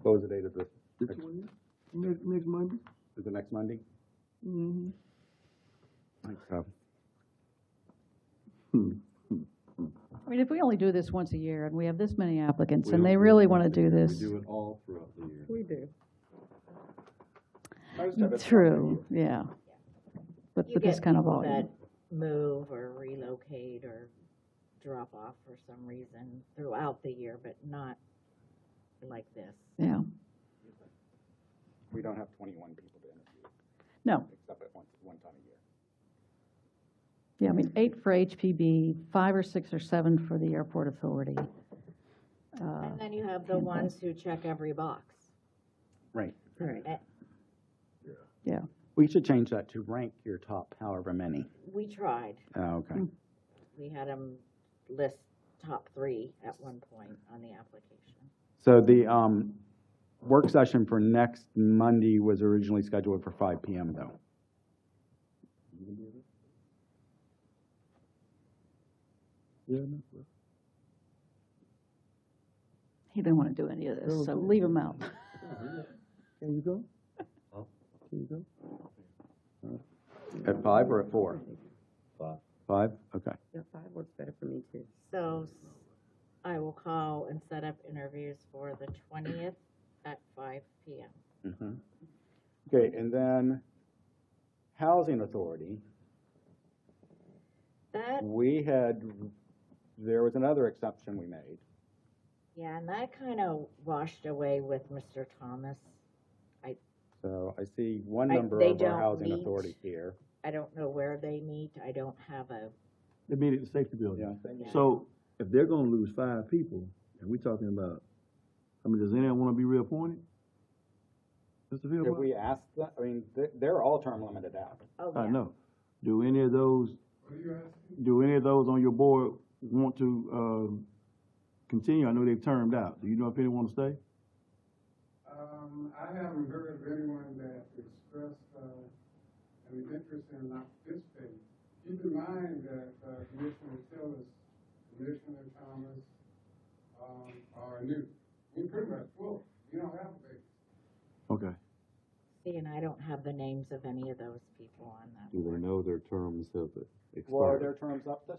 S2: What was the date of the,
S1: This one, next Monday?
S2: is it next Monday?
S1: Mm-hmm.
S2: I think so.
S5: I mean, if we only do this once a year and we have this many applicants
S6: We
S5: and
S6: don't
S5: they
S6: do it
S5: really want to
S6: once a
S5: do
S6: year.
S5: this.
S6: We do it all throughout the year.
S7: We do.
S5: True, yeah. But
S10: You
S5: with this
S10: get
S5: kind of
S10: people
S5: volume.
S10: that move or relocate or drop off for some reason throughout the year, but not like this.
S5: Yeah,
S2: We don't have 21 people to interview,
S5: no,
S2: except at one time a year.
S5: yeah, I mean, 8 for HPB, 5 or 6 or 7 for the airport authority.
S10: And then you have the ones who check every box.
S2: Right.
S7: Right.
S10: Eh,
S5: Yeah,
S2: We should change that to rank your top however many.
S10: We tried.
S2: Oh, okay.
S10: We had them list top 3 at one point on the application.
S2: So the work session for next Monday was originally scheduled for 5 PM though.
S1: Yeah.
S5: he didn't want to do any of this, so leave him out.
S1: Can you go?
S6: Huh?
S1: Can you go?
S2: At 5 or at 4?
S1: 5.
S2: 5, okay.
S7: Yeah, 5 works better for me too.
S10: So I will call and set up interviews for the 20th at 5 PM.
S2: Mhm. Okay, and then Housing Authority,
S10: That,
S2: there was another exception we made.
S10: yeah, and that kind of washed away with Mr. Thomas.
S2: So I see one
S10: I-
S2: member
S10: they
S2: of our
S10: don't
S2: Housing
S10: meet.
S2: Authority here.
S10: I don't know where they meet. I don't have a,
S1: They meet at the safety building.
S2: Yeah.
S1: So if they're gonna lose 5 people, and we're talking about, I mean, does anyone wanna be reappointed? Mr.
S2: If
S1: Philbrook?
S2: we ask that, I mean, they're all term limited out.
S10: oh,
S1: I
S10: yeah.
S1: know. Do any of those on your board want to, continue? I know they've termed out. Do you know if anyone will stay?
S11: I haven't heard of anyone that expressed, an interest in not participating. Keep in mind that, Commissioner Tillis, Commissioner Thomas, are new. We're pretty much full. We don't have a vacancy.
S1: Okay.
S10: See, and I don't have the names of any of those people on that.
S6: Do they
S10: board.
S6: know their terms have
S2: Well, are
S6: expired?
S2: their terms up this?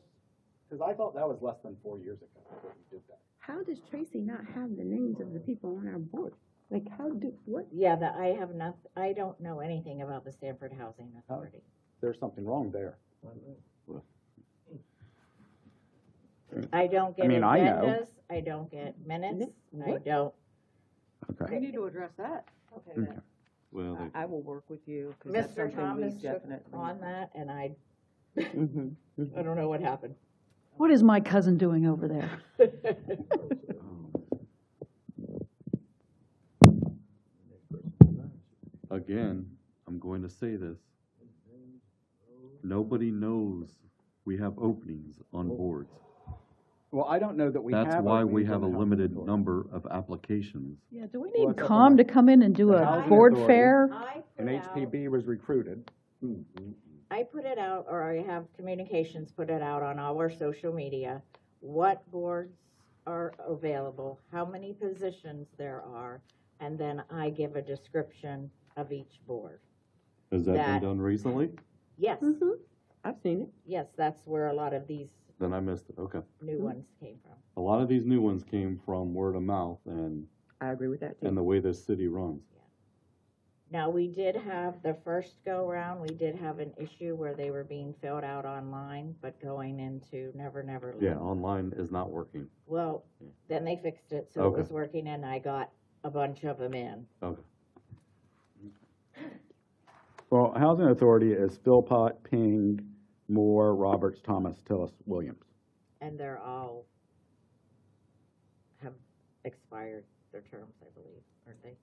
S2: Because I thought that was less than 4 years ago that we did that.
S7: How does Tracy not have the names of the people on our board? Like, what?
S10: Yeah, I don't know anything about the Sanford Housing Authority.
S2: There's something wrong there.
S10: I don't get
S2: I mean, I know.
S10: agendas, I don't get minutes, I
S7: What?
S10: don't.
S2: Okay.
S12: need to address that.
S2: Okay.
S6: Well, they,
S12: I will work with you, because that's
S10: Mr.
S12: something we
S10: Thomas took
S12: definitely.
S10: on that, and I
S7: Mhm.
S10: I don't know what happened.
S5: What is my cousin doing over there?
S6: again, I'm going to say this. Nobody knows we have openings on boards.
S2: Well, I don't know that we have.
S6: That's why we
S2: openings
S6: have a
S2: on the housing
S6: limited
S2: authority.
S6: number of applications.
S5: Yeah, do we
S2: Well,
S5: need
S2: it's up
S5: COM
S2: on
S5: to come in and do
S2: the
S5: a
S2: housing
S5: board
S2: authority.
S5: fair?
S10: I
S2: And
S10: put out,
S2: HPB was recruited.
S10: I put it out, or I have communications put it out on our social media, what boards are available, how many positions there are, and then I give a description of each board.
S6: Has that been
S10: That-
S6: done recently?
S10: Yes,
S7: I've seen it.
S10: yes, that's where a lot of these
S6: Then I missed it, okay.
S10: new ones came from.
S6: A lot of these new ones came from word of mouth and
S7: I agree with that too.
S6: the way this city runs.
S10: Now, we did have, the first go-round, we did have an issue where they were being filled out online, but going into Never Never Land.
S6: Yeah, online is not working.
S10: Well, then they fixed it, so it
S6: Okay.
S10: was working, and I got a bunch of them in.
S6: Okay.
S2: Well, Housing Authority is Philpott, Ping, Moore, Roberts, Thomas, Tillis, Williams.
S10: And they're all have expired their terms, I believe, aren't they?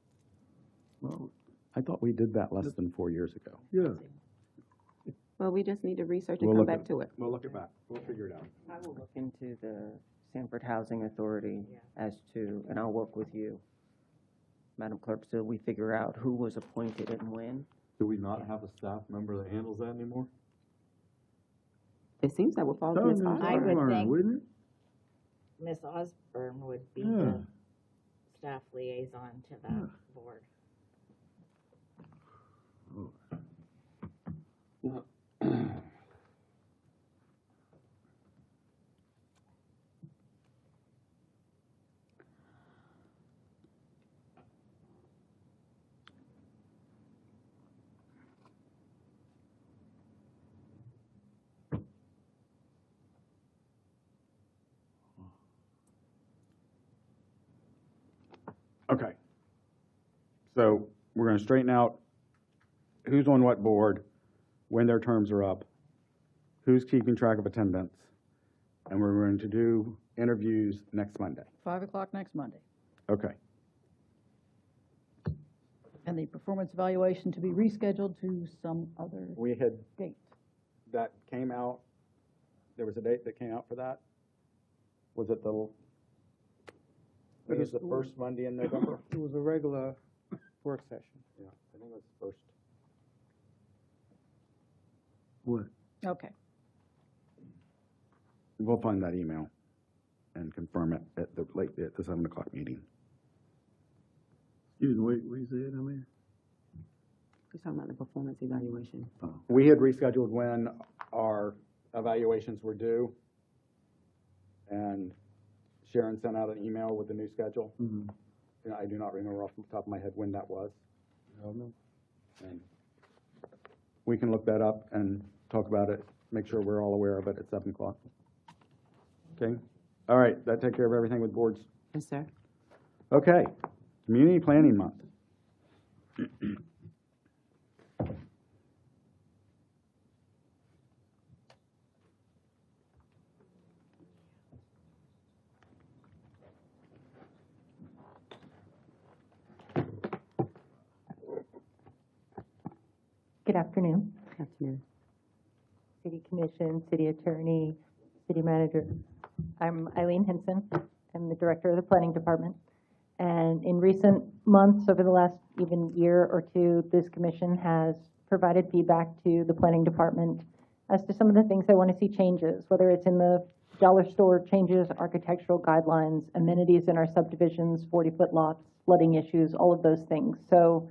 S2: Well, I thought we did that less than 4 years ago.
S1: Yeah.
S7: Well, we just need to research and
S2: We'll
S7: come
S2: look
S7: back
S2: at-
S7: to it.
S2: We'll look it back. We'll figure it out.
S9: I will look into the Sanford Housing Authority as to, and I'll work with you, Madam Clerk, so we figure out who was appointed and when.
S6: Do we not have a staff member that handles that anymore?
S7: It seems that would fall to Ms.
S1: Southern
S10: I would
S1: Osborne,
S10: think-
S1: wouldn't it?
S10: Miss Osborne would be
S1: Yeah.
S10: the staff liaison to that board.
S2: Okay. So we're gonna straighten out who's on what board, when their terms are up, who's keeping track of attendance, and we're going to do interviews next Monday.
S5: 5 o'clock next Monday.
S2: Okay.
S5: And the performance evaluation to be rescheduled to some other
S2: We had,
S5: date.
S2: that came out, there was a date that came out for that? Was it the, it was the first Monday in November?
S3: It was a regular work session.
S2: Yeah, I think it was first.
S1: What?
S5: Okay.
S2: We'll find that email and confirm it at the 7 o'clock meeting.
S1: Excuse me, what you said, I mean?
S7: He's talking about the performance evaluation.
S2: We had rescheduled when our evaluations were due, and Sharon sent out an email with the new schedule.
S1: Mm-hmm.
S2: And I do not remember off the top of my head when that was. And we can look that up and talk about it, make sure we're all aware of it at 7 o'clock. Okay? All right, that take care of everything with boards?
S7: Yes, sir.
S2: Okay, Community Planning Month.
S13: Good afternoon,
S7: Afternoon.
S13: City Commission, City Attorney, City Manager. I'm Eileen Henson. I'm the Director of the Planning Department. And in recent months, over the last even year or two, this commission has provided feedback to the Planning Department as to some of the things they want to see changes, whether it's in the dollar store changes, architectural guidelines, amenities in our subdivisions, 40-foot lots, flooding issues, all of those things. So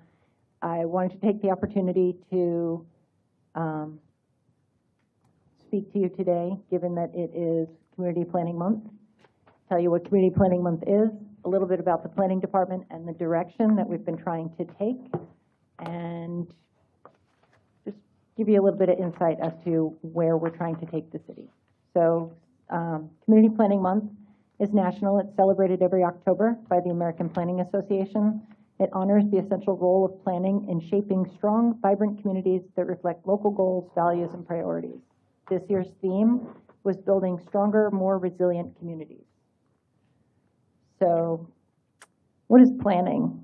S13: I wanted to take the opportunity to speak to you today, given that it is Community Planning Month. Tell you what Community Planning Month is, a little bit about the Planning Department and the direction that we've been trying to take, and just give you a little bit of insight as to where we're trying to take the city. So Community Planning Month is national. It's celebrated every October by the American Planning Association. It honors the essential role of planning in shaping strong, vibrant communities that reflect local goals, values, and priorities. This year's theme was building stronger, more resilient communities. So, what is planning?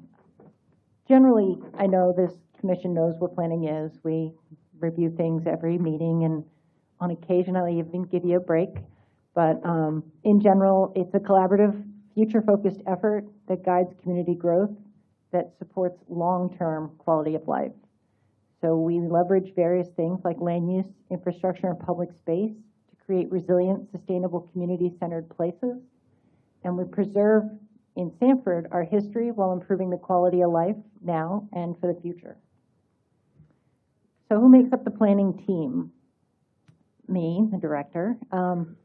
S13: Generally, I know this commission knows what planning is. We review things every meeting, and on occasion I'll even give you a break. But in general, it's a collaborative, future-focused effort that guides community growth, that supports long-term quality of life. So we leverage various things like land use, infrastructure, and public space to create resilient, sustainable, community-centered places. And we preserve in Sanford our history while improving the quality of life now and for the future. So who makes up the planning team? Me, the director.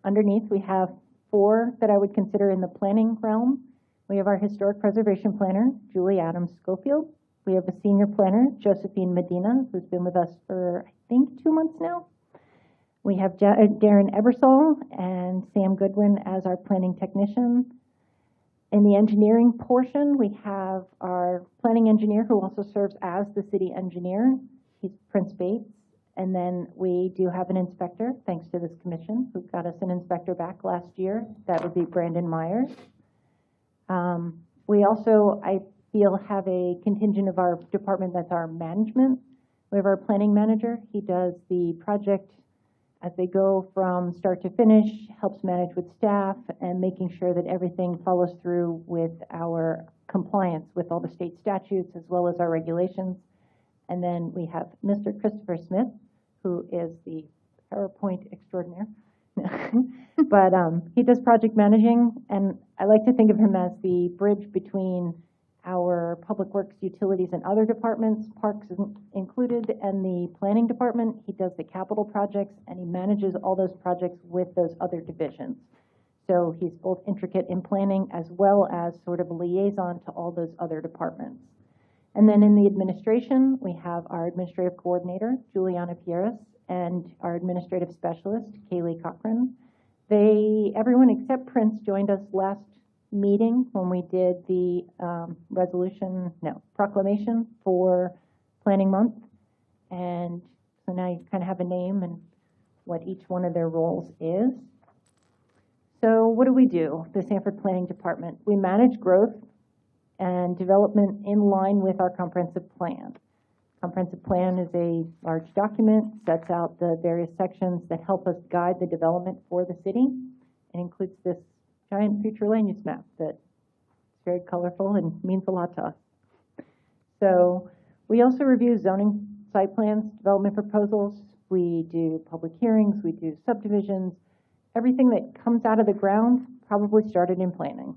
S13: Underneath, we have 4 that I would consider in the planning realm. We have our historic preservation planner, Julie Adams Schofield. We have a senior planner, Josephine Medina, who's been with us for, I think, 2 months now. We have Darren Ebersol and Sam Goodwin as our planning technicians. In the engineering portion, we have our planning engineer, who also serves as the city engineer. He's Prince Bates. And then we do have an inspector, thanks to this commission, who got us an inspector back last year. That would be Brandon Myers. We also, I feel, have a contingent of our department that's our management. We have our planning manager. He does the project as they go from start to finish, helps manage with staff, and making sure that everything follows through with our compliance with all the state statutes as well as our regulations. And then we have Mr. Christopher Smith, who is the PowerPoint extraordinaire. But he does project managing, and I like to think of him as the bridge between our public works, utilities, and other departments, parks included, and the planning department. He does the capital projects, and he manages all those projects with those other divisions. So he's both intricate in planning as well as sort of a liaison to all those other departments. And then in the administration, we have our administrative coordinator, Juliana Pierres, and our administrative specialist, Kaylee Cochran. Everyone except Prince joined us last meeting when we did the proclamation for Planning Month. And so now you kind of have a name and what each one of their roles is. So what do? The Sanford Planning Department. We manage growth and development in line with our comprehensive plan. Comprehensive plan is a large document, sets out the various sections that help us guide the development for the city, and includes this giant future land use map that's very colorful and means a lot to us. So we also review zoning site plans, development proposals. We do public hearings, we do subdivisions. Everything that comes out of the ground probably started in planning.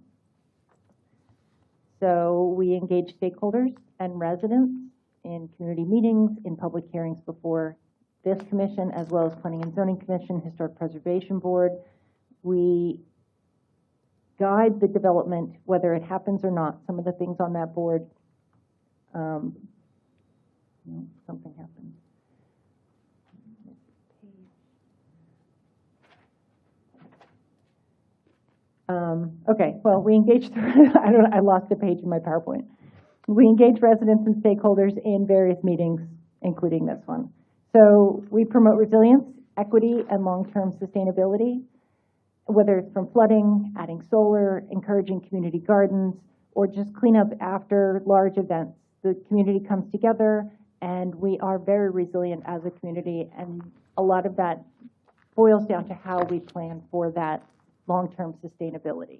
S13: So we engage stakeholders and residents in community meetings, in public hearings before this commission, as well as Planning and Zoning Commission, Historic Preservation Board. We guide the development, whether it happens or not. Some of the things on that board, something happened. Okay, well, we engage, I lost the page in my PowerPoint. We engage residents and stakeholders in various meetings, including this one. So we promote resilience, equity, and long-term sustainability, whether it's from flooding, adding solar, encouraging community gardens, or just cleanup after large events. The community comes together, and we are very resilient as a community, and a lot of that boils down to how we plan for that long-term sustainability.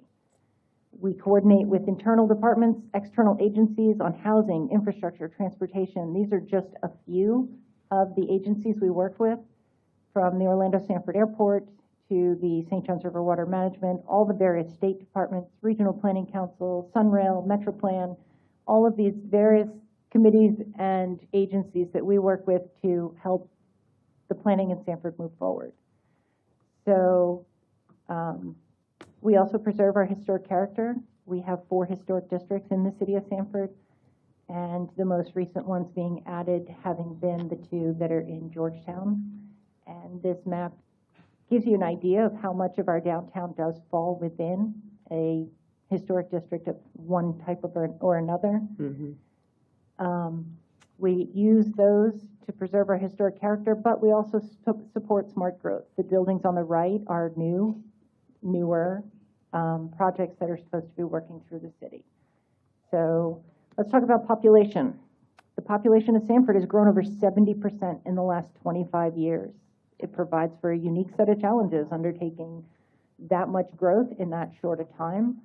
S13: We coordinate with internal departments, external agencies on housing, infrastructure, transportation. These are just a few of the agencies we work with, from the Orlando Sanford Airport to the St. Johns River Water Management, all the various state departments, Regional Planning Council, Sunrail, Metroplan, all of these various committees and agencies that we work with to help the planning in Sanford move forward. So we also preserve our historic character. We have 4 historic districts in the city of Sanford, and the most recent ones being added having been the 2 that are in Georgetown. And this map gives you an idea of how much of our downtown does fall within a historic district of one type of or another. Mm-hmm. We use those to preserve our historic character, but we also support smart growth. The buildings on the right are newer projects that are supposed to be working through the city. So let's talk about population. The population of Sanford has grown over 70% in the last 25 years. It provides for a unique set of challenges undertaking that much growth in that short a time.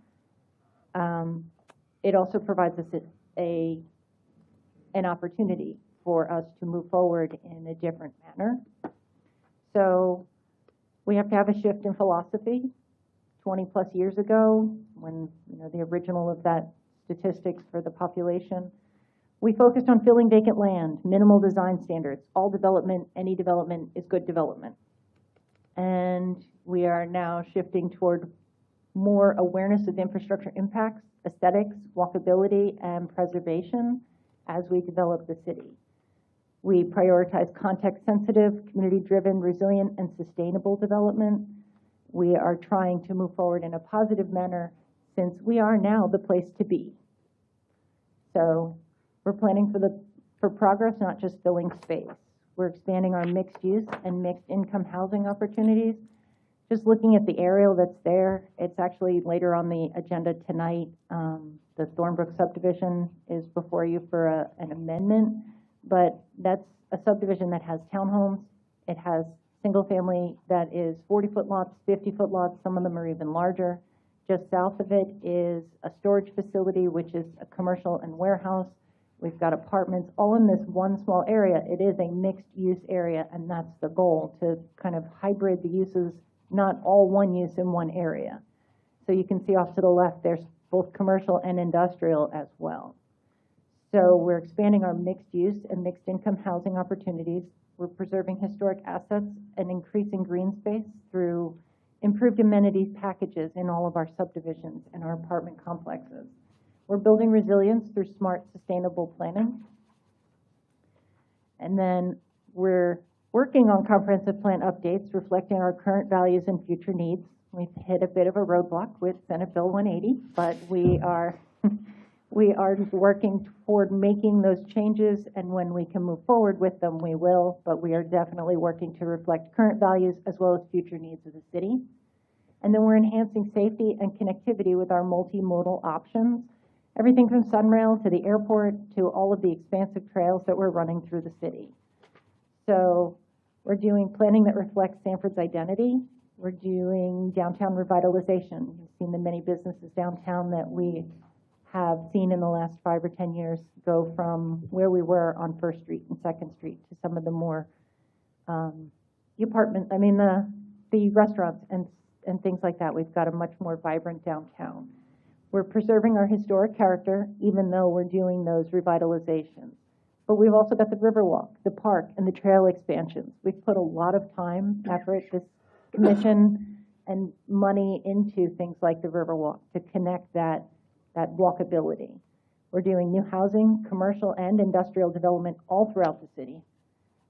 S13: It also provides us an opportunity for us to move forward in a different manner. So we have to have a shift in philosophy. 20 plus years ago, when the original of that statistics for the population, we focused on filling vacant land, minimal design standards. All development, any development is good development. And we are now shifting toward more awareness of infrastructure impacts, aesthetics, walkability, and preservation as we develop the city. We prioritize context-sensitive, community-driven, resilient, and sustainable development. We are trying to move forward in a positive manner since we are now the place to be. So we're planning for progress, not just filling space. We're expanding our mixed use and mixed income housing opportunities. Just looking at the aerial that's there, it's actually later on the agenda tonight. The Thornbrook subdivision is before you for an amendment, but that's a subdivision that has townhomes. It has single family that is 40-foot lots, 50-foot lots, some of them are even larger. Just south of it is a storage facility, which is a commercial and warehouse. We've got apartments all in this one small area. It is a mixed use area, and that's the goal, to kind of hybrid the uses, not all one use in one area. So you can see off to the left, there's both commercial and industrial as well. So we're expanding our mixed use and mixed income housing opportunities. We're preserving historic assets and increasing green space through improved amenities packages in all of our subdivisions and our apartment complexes. We're building resilience through smart, sustainable planning. And then we're working on comprehensive plan updates reflecting our current values and future needs. We've hit a bit of a roadblock with Senate Bill 180, but we are working toward making those changes, and when we can move forward with them, we will, but we are definitely working to reflect current values as well as future needs of the city. And then we're enhancing safety and connectivity with our multimodal options, everything from Sunrail to the airport to all of the expansive trails that we're running through the city. So we're doing planning that reflects Sanford's identity. We're doing downtown revitalization. You've seen the many businesses downtown that we have seen in the last 5 or 10 years go from where we were on 1st Street and 2nd Street to some of the more the restaurants and things like that. We've got a much more vibrant downtown. We're preserving our historic character, even though we're doing those revitalizations. But we've also got the Riverwalk, the park, and the trail expansions. We've put a lot of time, effort, this commission, and money into things like the Riverwalk to connect that walkability. We're doing new housing, commercial, and industrial development all throughout the city.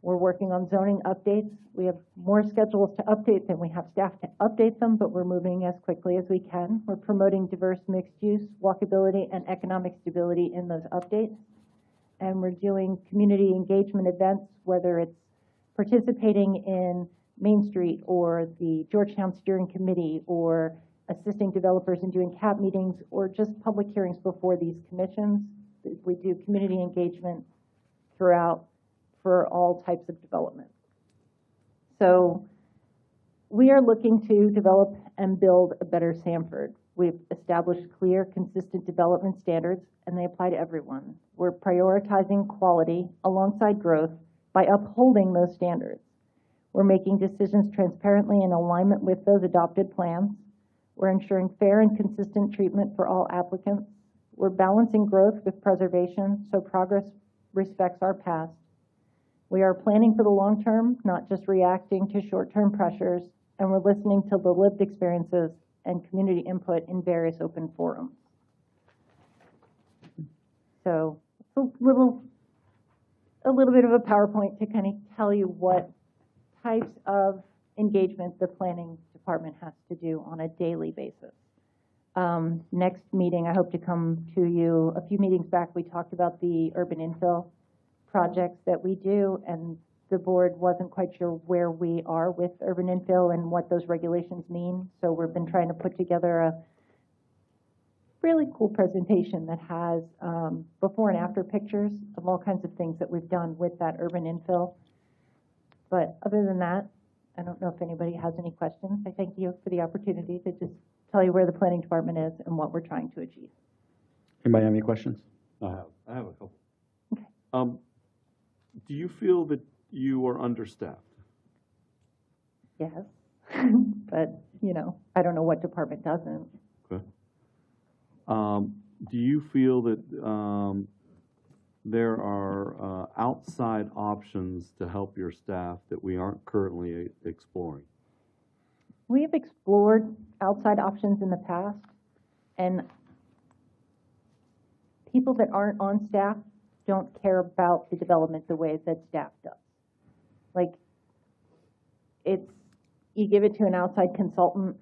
S13: We're working on zoning updates. We have more schedules to update than we have staff to update them, but we're moving as quickly as we can. We're promoting diverse mixed use, walkability, and economic stability in those updates. And we're doing community engagement events, whether it's participating in Main Street or the Georgetown Steering Committee or assisting developers in doing CAB meetings or just public hearings before these commissions. We do community engagement throughout for all types of development. So we are looking to develop and build a better Sanford. We've established clear, consistent development standards, and they apply to everyone. We're prioritizing quality alongside growth by upholding those standards. We're making decisions transparently in alignment with those adopted plans. We're ensuring fair and consistent treatment for all applicants. We're balancing growth with preservation so progress respects our past. We are planning for the long term, not just reacting to short-term pressures, and we're listening to the lived experiences and community input in various open forums. So a little bit of a PowerPoint to kind of tell you what types of engagement the planning department has to do on a daily basis. Next meeting, I hope to come to you. A few meetings back, we talked about the urban infill projects that we do, and the board wasn't quite sure where we are with urban infill and what those regulations mean. So we've been trying to put together really cool presentation that has before and after pictures of all kinds of things that we've done with that urban infill. But other than that, I don't know if anybody has any questions. I thank you for the opportunity to just tell you where the planning department is and what we're trying to achieve.
S2: Anybody have any questions?
S6: I have a couple.
S13: Okay.
S6: Do you feel that you are understaffed?
S13: Yes, but, you know, I don't know what department doesn't.
S6: Okay. Do you feel that there are outside options to help your staff that we aren't currently exploring?
S13: We've explored outside options in the past, and people that aren't on staff don't care about the development the way that staff does. Like, you give it to an outside consultant,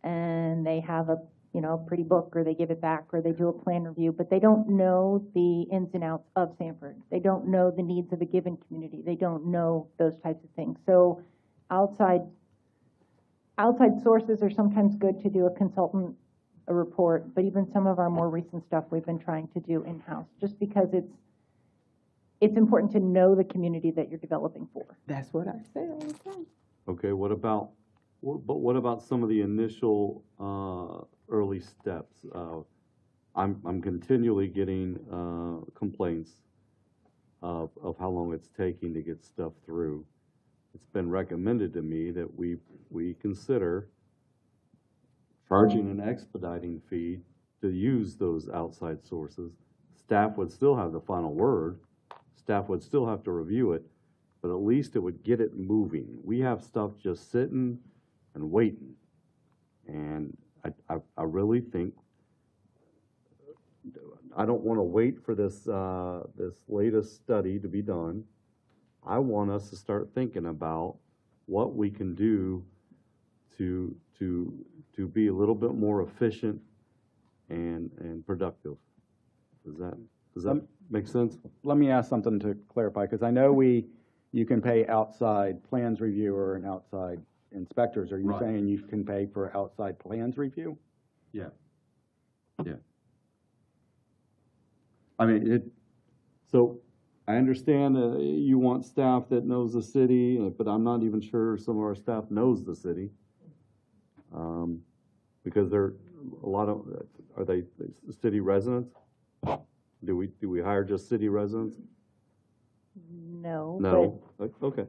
S13: and they have a, you know, pretty book, or they give it back, or they do a plan review, but they don't know the ins and outs of Sanford. They don't know the needs of a given community. They don't know those types of things. So outside sources are sometimes good to do a report, but even some of our more recent stuff we've been trying to do in-house, just because it's important to know the community that you're developing for.
S7: That's what I say all the time.
S6: Okay, what about some of the initial early steps? I'm continually getting complaints of how long it's taking to get stuff through. It's been recommended to me that we consider charging an expediting fee to use those outside sources. Staff would still have the final word. Staff would still have to review it, but at least it would get it moving. We have stuff just sitting and waiting. And I really think, I don't want to wait for this latest study to be done. I want us to start thinking about what we can do to be a little bit more efficient and productive. Does that make sense?
S2: Let me ask something to clarify, because I know you can pay outside plans reviewer and outside inspectors. Are you
S6: Right.
S2: saying you can pay for outside plans review?
S6: Yeah. Yeah. I mean, so I understand you want staff that knows the city, but I'm not even sure some of our staff knows the city. Because are they city residents? Do we hire just city residents?
S13: No.
S6: No. Okay.
S13: But, okay.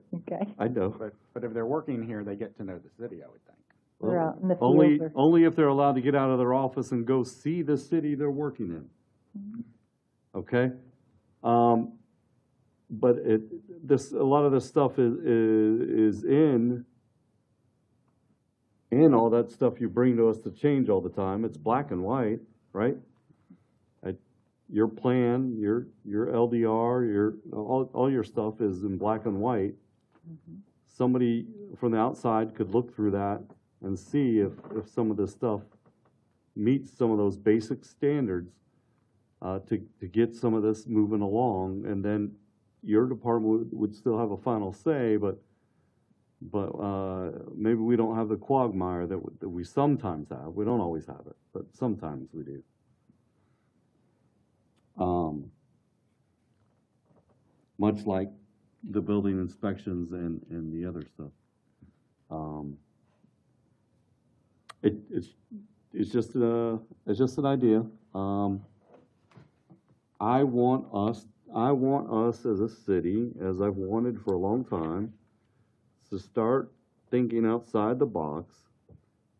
S6: I know.
S2: But if they're working here, they get to know the city, I would think.
S13: They're out in the field.
S6: Only if they're allowed to get out of their office and go see the city they're working in. Okay? But a lot of this stuff is in all that stuff you bring to us to change all the time. It's black and white, right? Your plan, your LDR, all your stuff is in black and white. Somebody from the outside could look through that and see if some of this stuff meets some of those basic standards to get some of this moving along, and then your department would still have a final say, but maybe we don't have the quagmire that we sometimes have. We don't always have it, but sometimes we do. Much like the building inspections and the other stuff. It's just an idea. I want us as a city, as I've wanted for a long time, to start thinking outside the box,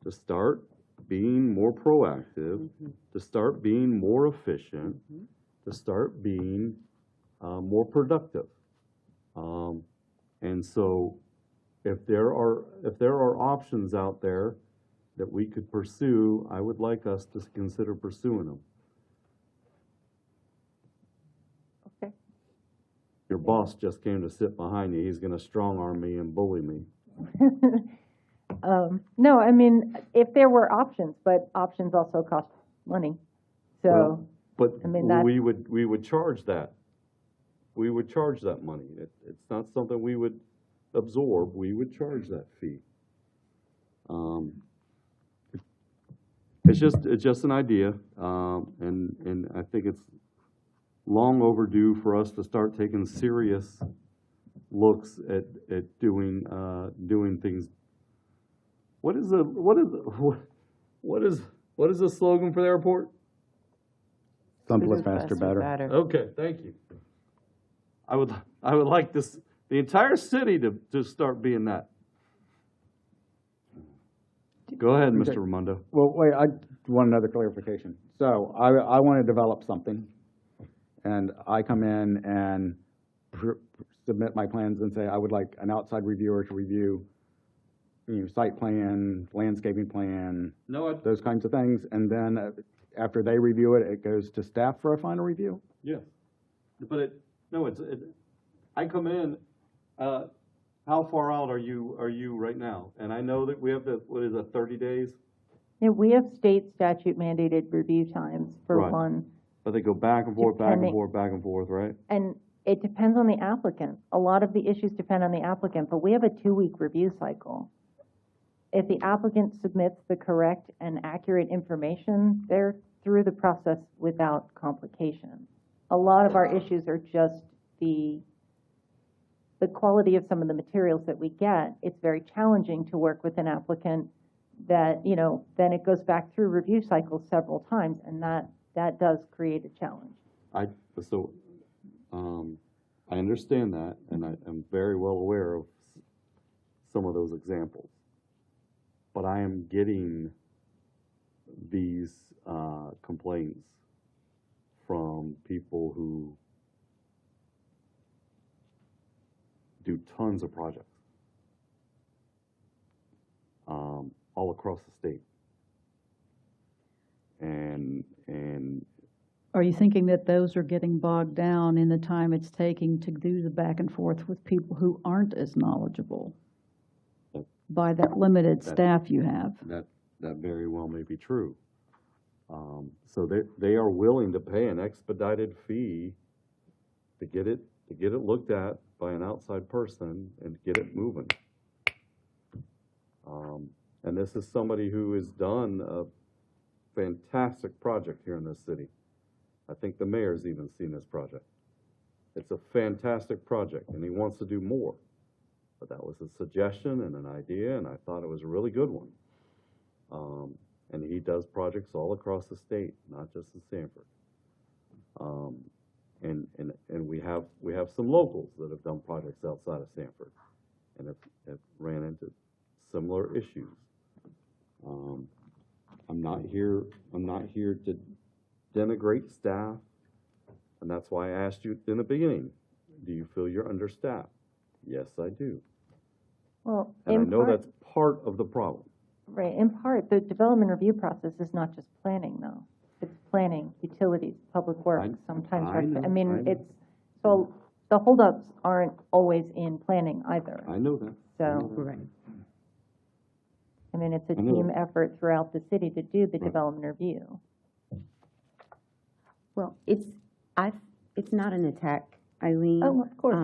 S6: to start being more proactive, to start being more efficient, to start being more productive. And so if there are options out there that we could pursue, I would like us to consider pursuing them.
S13: Okay.
S6: Your boss just came to sit behind you. He's going to strong arm me and bully me.
S13: No, I mean, if there were options, but options also cost money. So,
S6: Well, but
S13: I mean,
S6: we would charge that. We would charge that money. It's not something we would absorb. We would charge that fee. it's just an idea, and I think it's long overdue for us to start taking serious looks at doing things. What is the slogan for the airport?
S2: Simplest, faster, better.
S6: Okay, thank you. I would like the entire city to start being that. Go ahead, Mr. Raimondo.
S2: Well, wait, I want another clarification. So I want to develop something, and I come in and submit my plans and say I would like an outside reviewer to review, site plan, landscaping plan, those kinds of things, and then after they review it, it goes to staff for a final review?
S6: Yes, but I come in, how far out are you right now? And I know that we have 30 days?
S13: Yeah, we have state statute mandated review times for
S6: Right.
S13: one.
S6: But they go back and forth, back and forth, back and forth, right?
S13: And it depends on the applicant. A lot of the issues depend on the applicant, but we have a 2-week review cycle. If the applicant submits the correct and accurate information, they're through the process without complication. A lot of our issues are just the quality of some of the materials that we get. It's very challenging to work with an applicant that, then it goes back through review cycles several times, and that does create a challenge.
S6: I understand that, and I am very well aware of some of those examples. But I am getting these complaints from people who do tons of projects all across the state. And
S5: Are you thinking that those are getting bogged down in the time it's taking to do the back and forth with people who aren't as knowledgeable by that limited staff you have?
S6: that very well may be true. So they are willing to pay an expedited fee to get it looked at by an outside person and get it moving. And this is somebody who has done a fantastic project here in this city. I think the mayor's even seen this project. It's a fantastic project, and he wants to do more. But that was a suggestion and an idea, and I thought it was a really good one. And he does projects all across the state, not just in Sanford. And we have some locals that have done projects outside of Sanford and have ran into similar issues. I'm not here to denigrate staff, and that's why I asked you in the beginning, do you feel you're understaffed? Yes, I do.
S13: Well,
S6: And I know that's part of the problem.
S13: Right, in part, the development review process is not just planning, though. It's planning, utilities, public works, sometimes. So the holdups aren't always in planning either.
S6: I know that.
S13: So,
S7: Right.
S13: I mean, it's a
S6: I know
S13: team
S6: that.
S13: effort throughout the city to do the
S6: Right.
S13: development review.
S7: Well, it's not an attack, Eileen.
S13: Oh, of course.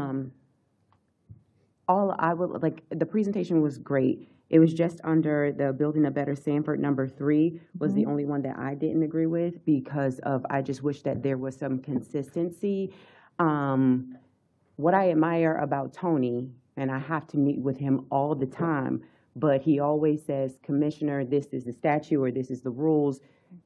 S7: The presentation was great. It was just under the Building a Better Sanford, number 3 was the only one that I didn't agree with because I just wish that there was some consistency. What I admire about Tony, and I have to meet with him all the time, but he always says, Commissioner, this is the statute or this is the rules.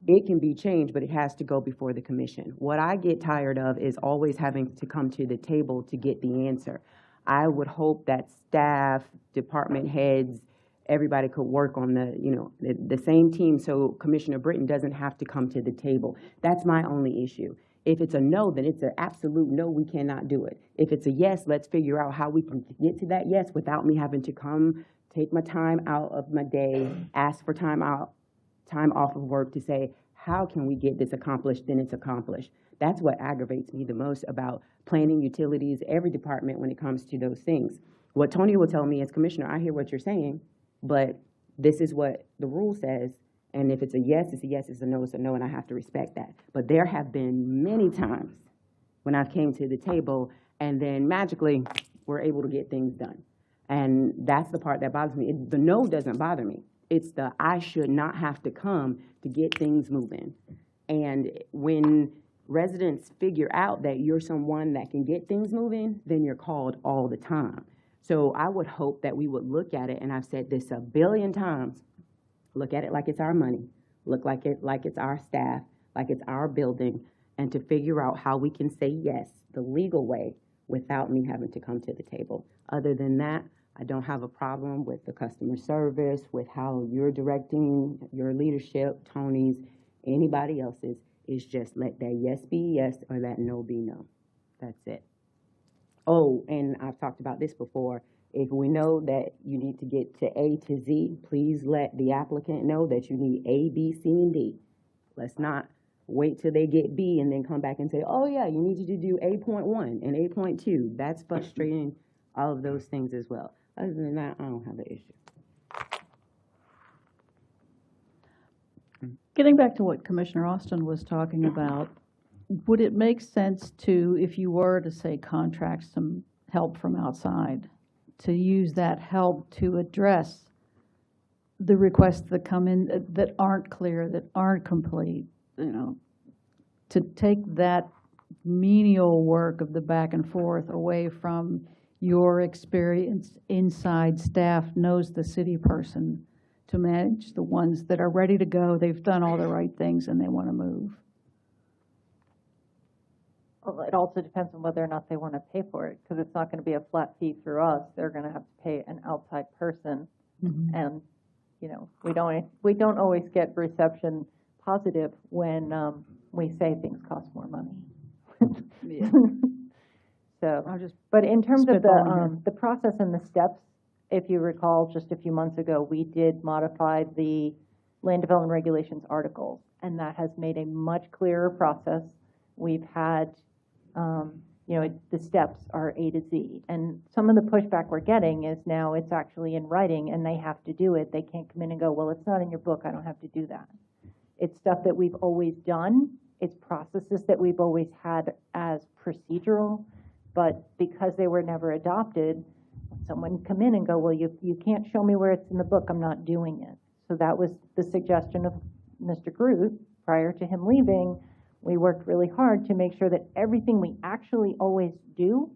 S7: It can be changed, but it has to go before the commission. What I get tired of is always having to come to the table to get the answer. I would hope that staff, department heads, everybody could work on the same team so Commissioner Britton doesn't have to come to the table. That's my only issue. If it's a no, then it's an absolute no, we cannot do it. If it's a yes, let's figure out how we can get to that yes without me having to come, take my time out of my day, ask for time off of work to say, how can we get this accomplished? Then it's accomplished. That's what aggravates me the most about planning, utilities, every department when it comes to those things. What Tony will tell me is, Commissioner, I hear what you're saying, but this is what the rule says, and if it's a yes, it's a yes, it's a no, and I have to respect that. But there have been many times when I've came to the table, and then magically, we're able to get things done. And that's the part that bothers me. The no doesn't bother me. It's the I should not have to come to get things moving. And when residents figure out that you're someone that can get things moving, then you're called all the time. So I would hope that we would look at it, and I've said this a billion times, look at it like it's our money, look like it's our staff, like it's our building, and to figure out how we can say yes the legal way without me having to come to the table. Other than that, I don't have a problem with the customer service, with how you're directing your leadership, Tony's, anybody else's. It's just let that yes be yes or that no be no. That's it. Oh, and I've talked about this before. If we know that you need to get to A to Z, please let the applicant know that you need A, B, C, and D. Let's not wait till they get B and then come back and say, oh yeah, you need to do 8.1 and 8.2. That's frustrating, all of those things as well. Other than that, I don't have an issue.
S5: Getting back to what Commissioner Austin was talking about, would it make sense to, if you were to say contract some help from outside, to use that help to address the requests that come in that aren't clear, that aren't complete, to take that menial work of the back and forth away from your experience inside staff knows the city person, to manage the ones that are ready to go, they've done all the right things, and they want to move?
S13: Well, it also depends on whether or not they want to pay for it, because it's not going to be a flat fee through us. They're going to have to pay an outside person, and we don't always get reception positive when we say things cost more money.
S5: Yeah.
S13: So,
S5: I'll just
S13: but in terms of
S5: spitballing
S13: the process and the steps, if you recall, just a few months ago, we did modify the land development regulations articles, and that has made a much clearer process. We've had, the steps are A to Z, and some of the pushback we're getting is now it's actually in writing, and they have to do it. They can't come in and go, well, it's not in your book, I don't have to do that. It's stuff that we've always done. It's processes that we've always had as procedural, but because they were never adopted, someone come in and go, well, you can't show me where it's in the book, I'm not doing it. So that was the suggestion of Mr. Groot. Prior to him leaving, we worked really hard to make sure that everything we actually always do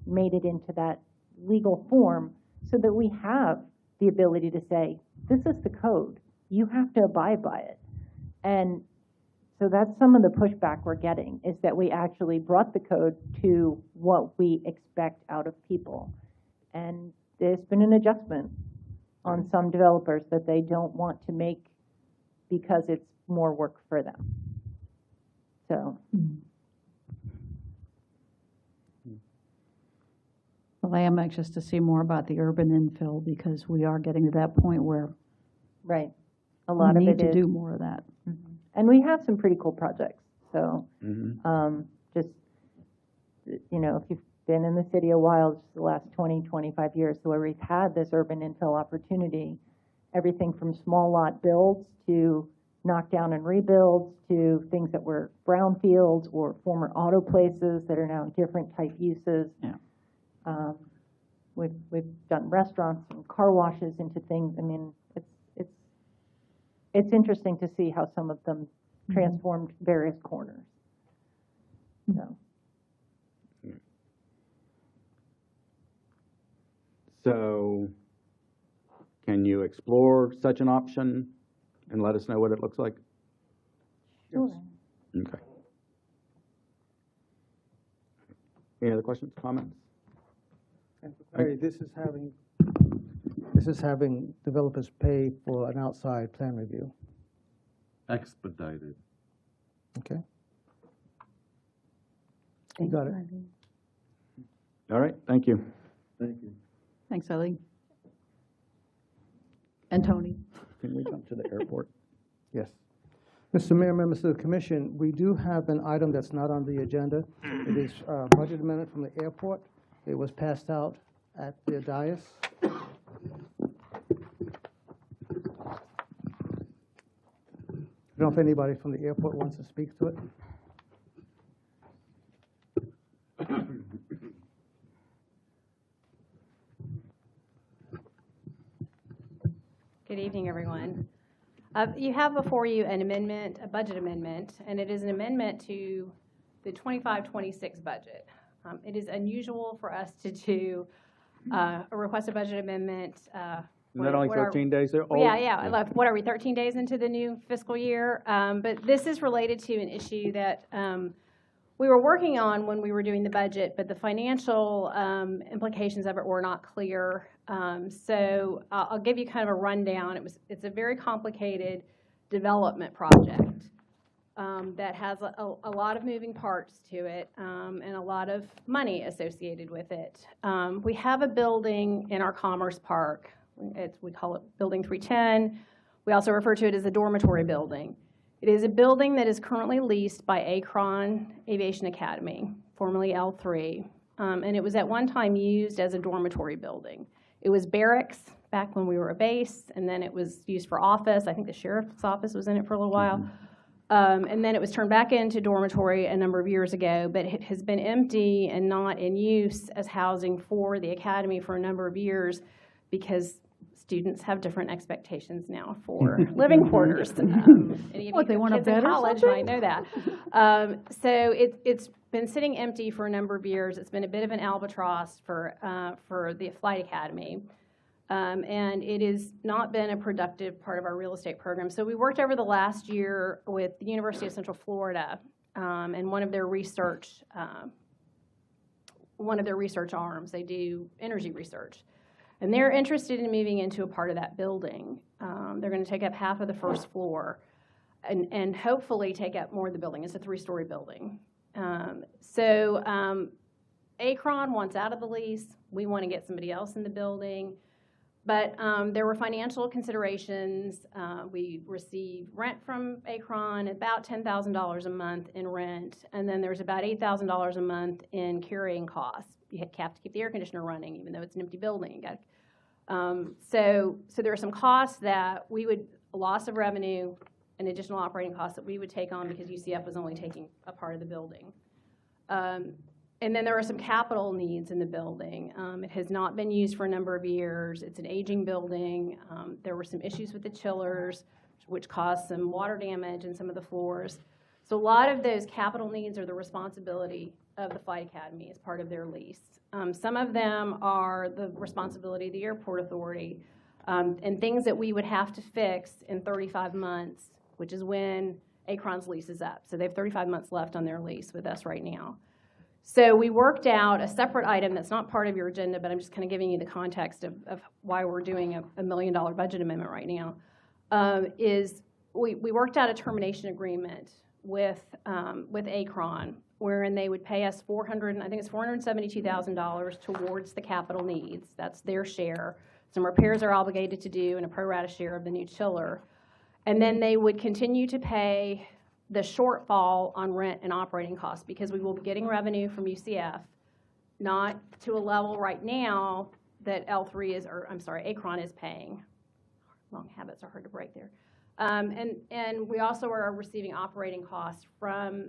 S13: made it into that legal form, so that we have the ability to say, this is the code, you have to abide by it. And so that's some of the pushback we're getting, is that we actually brought the code to what we expect out of people. And there's been an adjustment on some developers that they don't want to make because it's more work for them. So.
S5: Well, I am anxious to see more about the urban infill, because we are getting to that point where
S13: right, a lot
S5: we
S13: of
S5: need
S13: it
S5: to
S13: is.
S5: do more of that.
S13: Mm-hmm. And we have some pretty cool projects. So just, if you've been in the city a while, just the last 20, 25 years, so where we've had this urban infill opportunity, everything from small lot builds to knockdown and rebuilds to things that were brownfields or former auto places that are now different type uses.
S5: Yeah.
S13: We've done restaurants and car washes into things. I mean, it's interesting to see how some of them transformed various corners.
S14: So, can you explore such an option and let us know what it looks like?
S13: Sure.
S14: Okay. Any other questions, comments?
S3: And for clarity, this is having developers pay for an outside plan review.
S6: Expedited.
S3: Okay. You got it.
S14: All right, thank you.
S1: Thank you.
S5: Thanks, Eileen. And Tony.
S14: Can we jump to the airport?
S3: Yes. Mr. Mayor, members of the commission, we do have an item that's not on the agenda. It is a budget amendment from the airport. It was passed out at the dais. I don't know if anybody from the airport wants to speak to it.
S15: Good evening, everyone. You have before you an amendment, a budget amendment, and it is an amendment to the 25-26 budget. It is unusual for us to do a request a budget amendment.
S14: Isn't that only 13 days there?
S15: Well, yeah. Like, what are we, 13 days into the new fiscal year? But this is related to an issue that we were working on when we were doing the budget, but the financial implications of it were not clear. So I'll give you kind of a rundown. It's a very complicated development project that has a lot of moving parts to it and a lot of money associated with it. We have a building in our Commerce Park. We call it Building 310. We also refer to it as the dormitory building. It is a building that is currently leased by Akron Aviation Academy, formerly L3, and it was at one time used as a dormitory building. It was barracks back when we were a base, and then it was used for office. I think the sheriff's office was in it for a little while. And then it was turned back into dormitory a number of years ago, but it has been empty and not in use as housing for the academy for a number of years because students have different expectations now for living quarters.
S5: What, they want a bed or
S15: college
S5: something?
S15: might know that. So it's been sitting empty for a number of years. It's been a bit of an albatross for the Flight Academy. And it has not been a productive part of our real estate program. So we worked over the last year with the University of Central Florida and one of their research arms. They do energy research. And they're interested in moving into a part of that building. They're going to take up half of the first floor and hopefully take up more of the building. It's a 3-story building. So Akron wants out of the lease. We want to get somebody else in the building. But there were financial considerations. We received rent from Akron, about $10,000 a month in rent, and then there's about $8,000 a month in carrying costs. You have to keep the air conditioner running, even though it's an empty building. So there are some costs that loss of revenue and additional operating costs that we would take on because UCF was only taking a part of the building. And then there are some capital needs in the building. It has not been used for a number of years. It's an aging building. There were some issues with the chillers, which caused some water damage in some of the floors. So a lot of those capital needs are the responsibility of the Flight Academy as part of their lease. Some of them are the responsibility of the airport authority and things that we would have to fix in 35 months, which is when Akron's lease is up. So they have 35 months left on their lease with us right now. So we worked out a separate item that's not part of your agenda, but I'm just kind of giving you the context of why we're doing a $1 million budget amendment right now, is we worked out a termination agreement with Akron, wherein they would pay us $472,000 towards the capital needs. That's their share. Some repairs are obligated to do and a pro rata share of the new chiller. And then they would continue to pay the shortfall on rent and operating costs because we will be getting revenue from UCF, not to a level right now that Akron is paying. Long habits are hard to break there. And we also are receiving operating costs from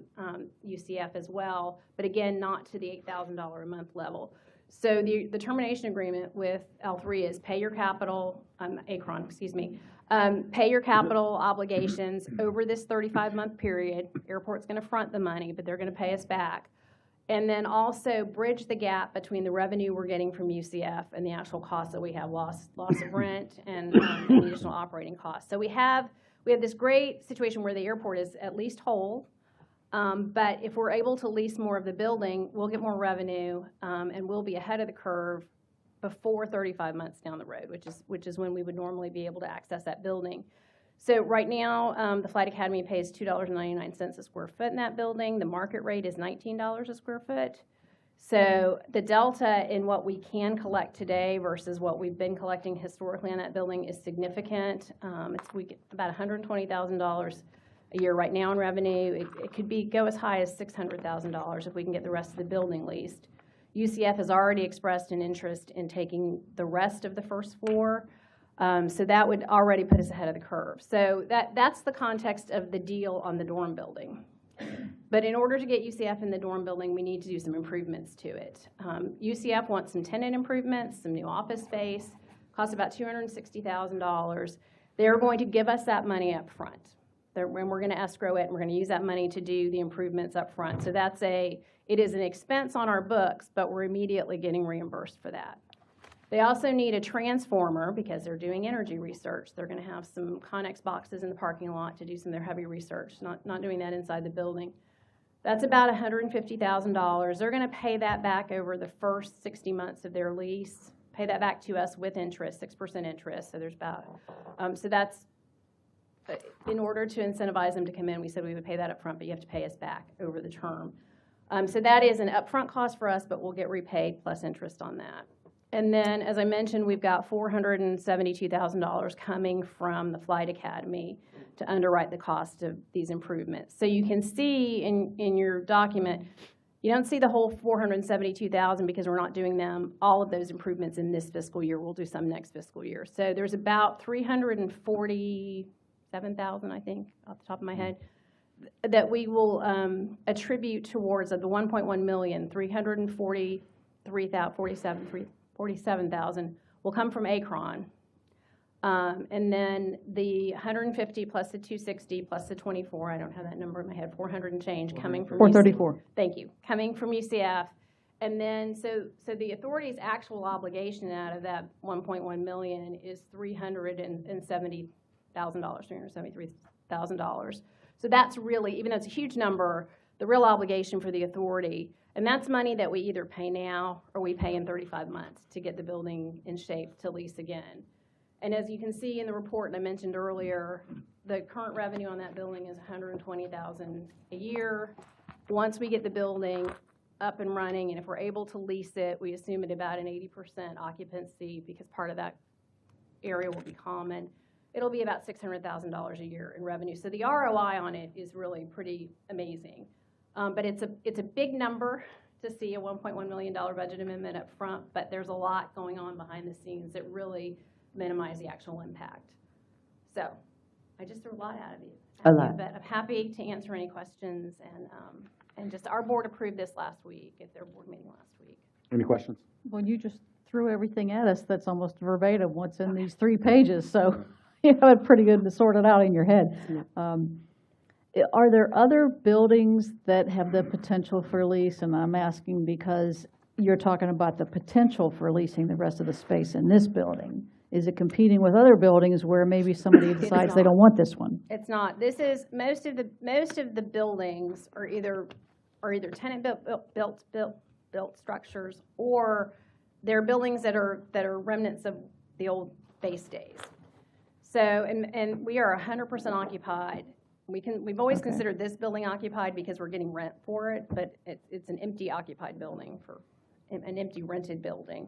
S15: UCF as well, but again, not to the $8,000 a month level. So the termination agreement with L3 is pay your capital, Akron, pay your capital obligations over this 35-month period. Airport's going to front the money, but they're going to pay us back. And then also bridge the gap between the revenue we're getting from UCF and the actual costs that we have, loss of rent and additional operating costs. So we have this great situation where the airport is at least whole, but if we're able to lease more of the building, we'll get more revenue and we'll be ahead of the curve before 35 months down the road, which is when we would normally be able to access that building. So right now, the Flight Academy pays $2.99 a square foot in that building. The market rate is $19 a square foot. So the delta in what we can collect today versus what we've been collecting historically on that building is significant. We get about $120,000 a year right now in revenue. It could go as high as $600,000 if we can get the rest of the building leased. UCF has already expressed an interest in taking the rest of the first floor. So that would already put us ahead of the curve. So that's the context of the deal on the dorm building. But in order to get UCF in the dorm building, we need to do some improvements to it. UCF wants some tenant improvements, some new office space, costs about $260,000. They're going to give us that money up front. When we're going to escrow it, and we're going to use that money to do the improvements up front. So it is an expense on our books, but we're immediately getting reimbursed for that. They also need a transformer because they're doing energy research. They're going to have some Connex boxes in the parking lot to do some of their heavy research, not doing that inside the building. That's about $150,000. They're going to pay that back over the first 60 months of their lease, pay that back to us with interest, 6% interest. So there's about, so that's, in order to incentivize them to come in, we said we would pay that up front, but you have to pay us back over the term. So that is an upfront cost for us, but we'll get repaid plus interest on that. And then, as I mentioned, we've got $472,000 coming from the Flight Academy to underwrite the cost of these improvements. So you can see in your document, you don't see the whole $472,000 because we're not doing all of those improvements in this fiscal year. We'll do some next fiscal year. So there's about $347,000, I think, off the top of my head, that we will attribute towards the $1.1 million, $47,000 will come from Akron. And then the 150 plus the 260 plus the 24, I don't have that number in my head, 400 and change coming from
S5: 434.
S15: Thank you. Coming from UCF. And then, so the authority's actual obligation out of that 1.1 million is $370,000, $373,000. So that's really, even though it's a huge number, the real obligation for the authority, and that's money that we either pay now or we pay in 35 months to get the building in shape to lease again. And as you can see in the report, and I mentioned earlier, the current revenue on that building is $120,000 a year. Once we get the building up and running, and if we're able to lease it, we assume at about an 80% occupancy because part of that area will be common. It'll be about $600,000 a year in revenue. So the ROI on it is really pretty amazing. But it's a big number to see a $1.1 million budget amendment up front, but there's a lot going on behind the scenes that really minimize the actual impact. So I just threw a lot out of you. But I'm happy to answer any questions, and just our board approved this last week at their board meeting last week.
S14: Any questions?
S5: Well, you just threw everything at us that's almost verbatim what's in these 3 pages, so you have it pretty good to sort it out in your head. Are there other buildings that have the potential for lease? And I'm asking because you're talking about the potential for leasing the rest of the space in this building. Is it competing with other buildings where maybe somebody decides they don't want this one?
S15: It's not. This is most of the buildings are either tenant built structures, or they're buildings that are remnants of the old base days. So and we are 100% occupied. We've always considered this building occupied because we're getting rent for it, but it's an empty occupied building, for an empty rented building.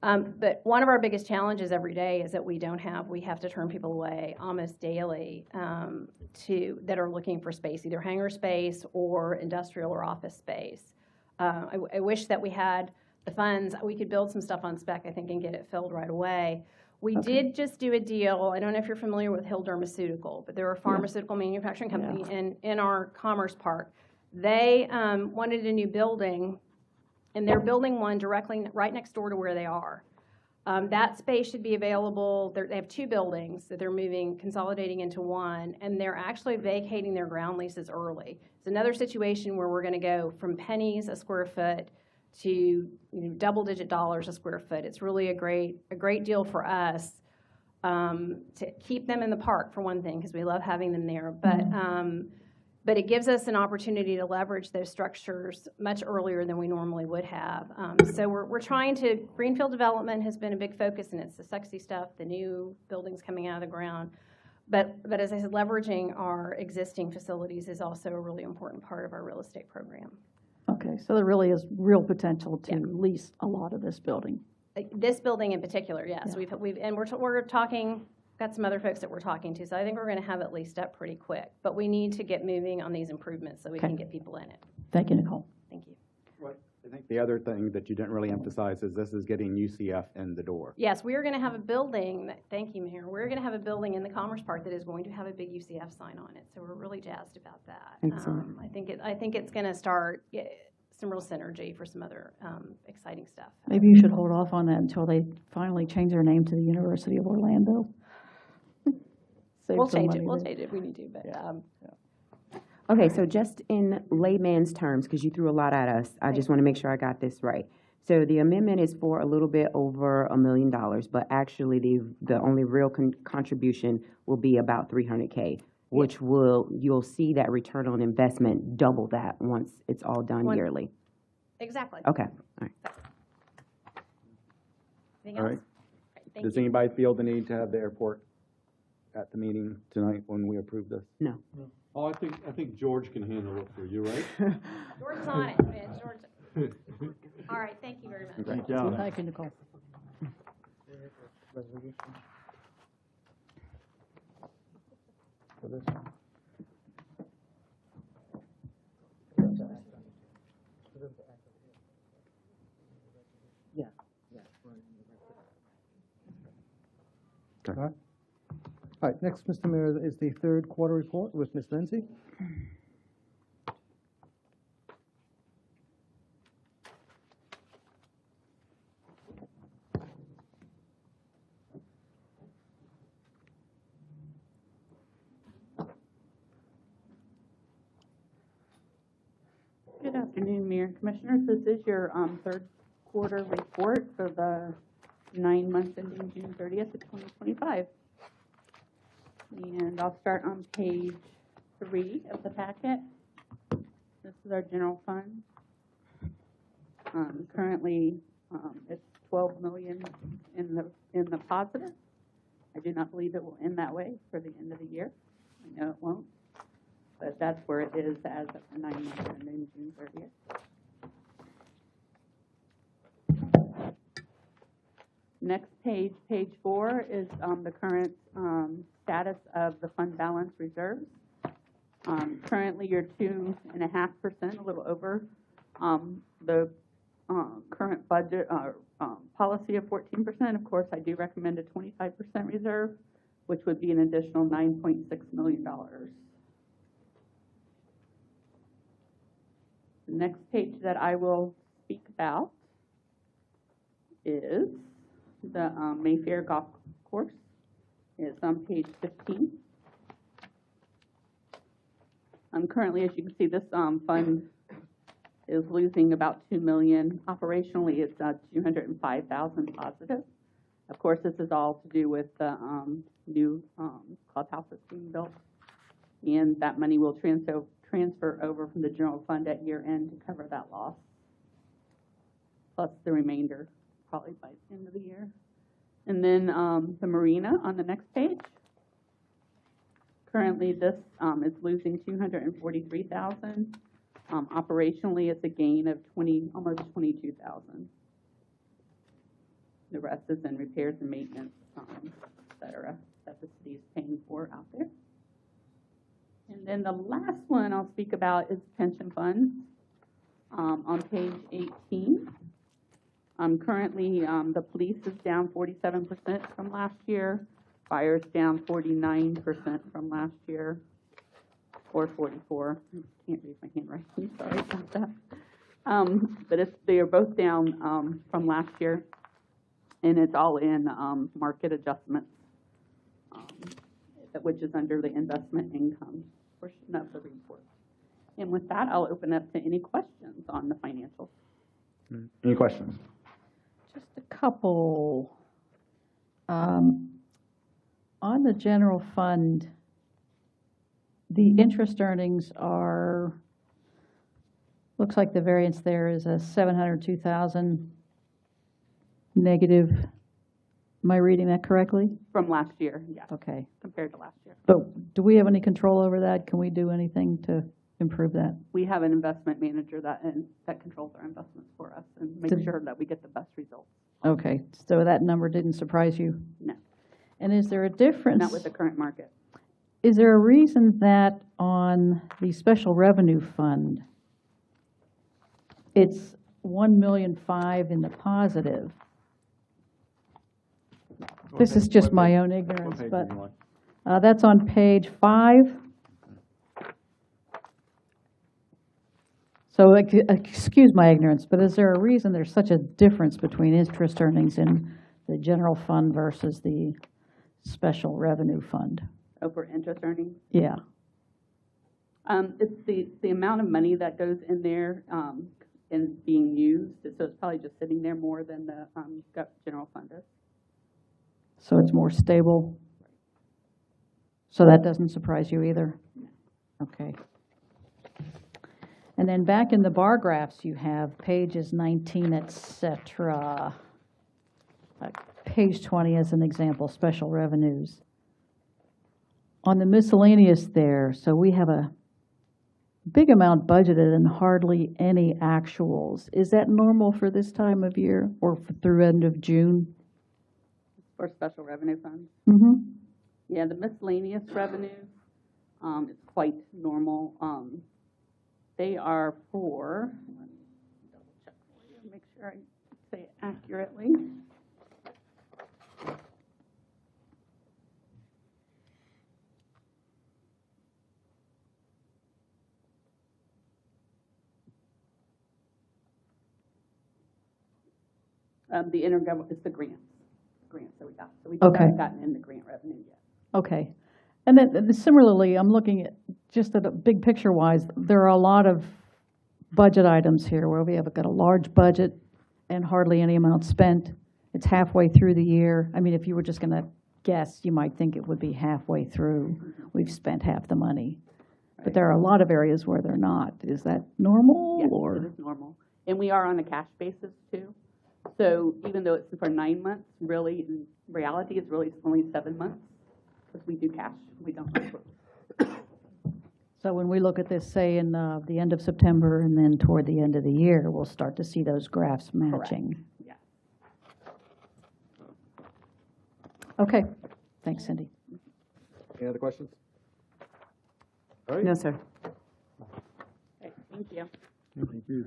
S15: But one of our biggest challenges every day is that we have to turn people away almost daily that are looking for space, either hangar space or industrial or office space. I wish that we had the funds. We could build some stuff on spec, I think, and get it filled right away. We did just do a deal. I don't know if you're familiar with Hill Dermaceutical, but they're a pharmaceutical manufacturing company in our Commerce Park. They wanted a new building, and they're building one directly right next door to where they are. That space should be available. They have 2 buildings that they're consolidating into one, and they're actually vacating their ground leases early. It's another situation where we're going to go from pennies a square foot to double-digit dollars a square foot. It's really a great deal for us to keep them in the park, for one thing, because we love having them there. But it gives us an opportunity to leverage those structures much earlier than we normally would have. So we're trying to, greenfield development has been a big focus, and it's the sexy stuff, the new buildings coming out of the ground. But as I said, leveraging our existing facilities is also a really important part of our real estate program.
S5: Okay, so there really is real potential to lease a lot of this building.
S15: This building in particular, yes. Yeah. We're talking, got some other folks that we're talking to, so I think we're going to have it leased up pretty quick. But we need to get moving on these improvements so we can get people in it.
S5: Thank you, Nicole.
S15: Thank you.
S14: Well, I think the other thing that you didn't really emphasize is this is getting UCF in the door.
S15: Yes, we are going to have a building, thank you, Mayor. We're going to have a building in the Commerce Park that is going to have a big UCF sign on it. So we're really jazzed about that. I think it's going to start some real synergy for some other exciting stuff.
S5: Maybe you should hold off on that until they finally change their name to the University of Orlando. Save
S15: We'll
S5: some
S15: change
S5: money
S15: it, we'll
S5: there.
S15: change it if we need to, but,
S7: Okay, so just in layman's terms, because you threw a lot at us, I just want to make sure I got this right. So the amendment is for a little bit over $1 million, but actually the only real contribution will be about 300K, which you'll see that return on investment double that once it's all done yearly.
S15: exactly.
S7: Okay, all right.
S15: Anything
S14: All
S15: else?
S14: right.
S15: Great, thank
S14: Does
S15: you.
S14: anybody feel the need to have the airport at the meeting tonight when we approve this?
S7: No.
S6: Oh, I think George can handle it for you, right?
S15: George's on it, man, George. All right, thank you very much.
S1: Thank y'all.
S5: Thank you, Nicole.
S3: All right. All right, next, Mr. Mayor, is the third quarter report with Ms. Lindsay.
S16: Good afternoon, Mayor and Commissioners. This is your third quarter report for the 9 months ending June 30th of 2025. And I'll start on page 3 of the packet. This is our general fund. Currently, it's 12 million in the positive. I do not believe it will end that way for the end of the year. I know it won't. But that's where it is as of the 9 months ending June 30th. Next page, page 4, is the current status of the fund balance reserves. Currently, you're 2.5%, a little over the current budget policy of 14%. Of course, I do recommend a 25% reserve, which would be an additional $9.6 million. The next page that I will speak about is the Mayfair Golf Course. It's on page 15. Currently, as you can see, this fund is losing about $2 million. Operationally, it's 205,000 positive. Of course, this is all to do with the new clubhouse that's being built, and that money will transfer over from the general fund at year end to cover that loss, plus the remainder probably by the end of the year. And then the marina on the next page. Currently, this is losing $243,000. Operationally, it's a gain of almost $22,000. The rest is in repairs and maintenance, et cetera, that the city is paying for out there. And then the last one I'll speak about is pension funds on page 18. Currently, the police is down 47% from last year. Fire's down 49% from last year, or 44. I can't read my handwriting, sorry about that. But they are both down from last year, and it's all in market adjustments, which is under the investment income portion of the report. And with that, I'll open up to any questions on the financials.
S14: Any questions?
S5: Just a couple. On the general fund, the interest earnings are, looks like the variance there is a 702,000 negative. Am I reading that correctly?
S16: From last year, yes.
S5: Okay.
S16: Compared to last year.
S5: But do we have any control over that? Can we do anything to improve that?
S16: We have an investment manager that controls our investments for us and makes sure that we get the best results.
S5: Okay, so that number didn't surprise you?
S16: No.
S5: And is there a difference?
S16: Not with the current market.
S5: Is there a reason that on the special revenue fund, it's 1.5 million in the positive? This is just my own ignorance, but that's on page 5. So excuse my ignorance, but is there a reason there's such a difference between interest earnings in the general fund versus the special revenue fund?
S16: Oh, for interest earnings?
S5: Yeah.
S16: It's the amount of money that goes in there, and being used, so it's probably just sitting there more than the, general fund is.
S5: So it's more stable? So that doesn't surprise you either? Okay. And then back in the bar graphs, you have pages 19, et cetera. Page 20 as an example, special revenues. On the miscellaneous there, so we have a big amount budgeted and hardly any actuals. Is that normal for this time of year or through end of June?
S16: For special revenue funds?
S5: Mm-hmm.
S16: Yeah, the miscellaneous revenues, is quite normal. They are for, let me double check for you, make sure I say it accurately. The it's the grants that we got. So we
S5: Okay.
S16: haven't gotten in the grant revenue yet.
S5: Okay. And then similarly, I'm looking at, just at a big picture wise, there are a lot of budget items here where we have got a large budget and hardly any amount spent. It's halfway through the year. I mean, if you were just going to guess, you might think it would be halfway through. We've spent half the money. But there are a lot of areas where they're not. Is that normal?
S16: Yes,
S5: or?
S16: it is normal. And we are on a cash basis too. So even though it's for 9 months, really, in reality, it's really only 7 months because we do cash. We don't.
S5: So when we look at this, say, in the end of September and then toward the end of the year, we'll start to see those graphs matching.
S16: Yeah.
S5: Okay. Thanks, Cindy.
S14: Any other questions? All right.
S7: No, sir.
S16: Okay, thank you.
S14: Thank you.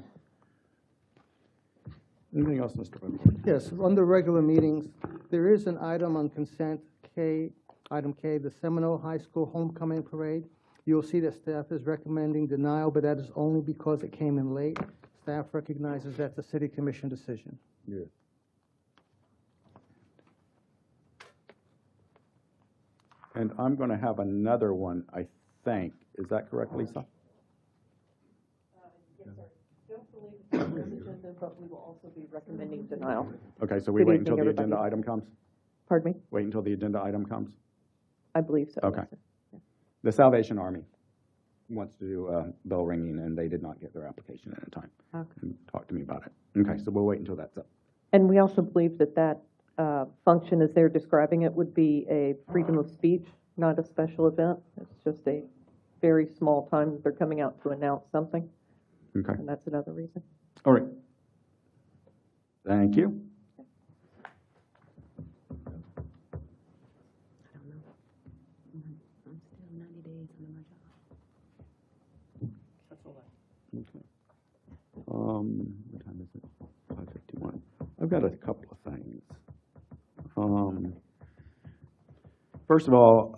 S14: Anything else, Mr. Butler?
S3: Yes, under regular meetings, there is an item on consent K, item K, the Seminole High School Homecoming Parade. You'll see that staff is recommending denial, but that is only because it came in late. Staff recognizes that's a city commission decision.
S14: Yeah. And I'm going to have another one, I think. Is that correct, Lisa?
S12: Yes, sir. Don't believe it's on this agenda, but we will also be recommending denial.
S14: Okay, so we
S12: Good
S14: wait
S12: evening,
S14: until the
S12: everybody.
S14: agenda item comes?
S12: Pardon me?
S14: Wait until the agenda item comes?
S12: I believe so.
S14: Okay. The Salvation Army wants to do bell ringing, and they did not get their application in time.
S12: Okay.
S14: Talk to me about it. Okay, so we'll wait until that's up.
S12: And we also believe that that function, as they're describing it, would be a freedom of speech, not a special event. It's just a very small time that they're coming out to announce something.
S14: Okay.
S12: And that's another reason.
S14: All right. Thank you. Okay. What time is it? 5:51. I've got a couple of things. First of all,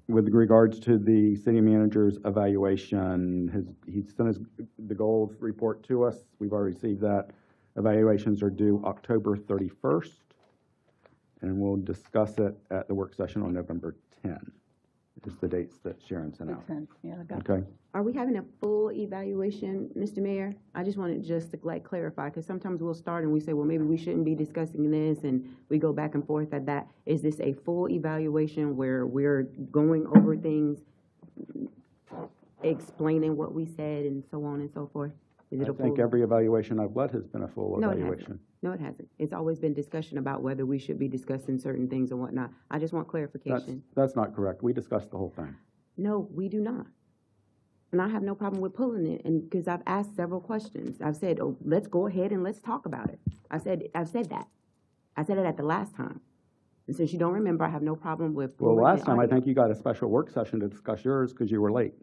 S14: with regards to the city manager's evaluation, he sent the goals report to us. We've already received that. Evaluations are due October 31st, and we'll discuss it at the work session on November 10. Is the dates that Sharon sent out.
S5: Yeah, I got it.
S14: Okay.
S7: Are we having a full evaluation, Mr. Mayor? I just wanted just to clarify, because sometimes we'll start and we say, well, maybe we shouldn't be discussing this, and we go back and forth at that. Is this a full evaluation where we're going over things, explaining what we said, and so on and so forth? Is it
S14: I
S7: a full?
S14: think every evaluation I've led has been a full
S7: No,
S14: evaluation.
S7: No, it hasn't. It's always been discussion about whether we should be discussing certain things or whatnot. I just want clarification.
S14: That's not correct. We discussed the whole thing.
S7: No, we do not. And I have no problem with pulling it, and because I've asked several questions. I've said, oh, let's go ahead and let's talk about it. I've said that. I said it at the last time. And since you don't remember, I have no problem with
S14: Well,
S7: pulling
S14: last
S7: the
S14: time, I
S7: audio.
S14: think you got a special work session to discuss yours because you were late.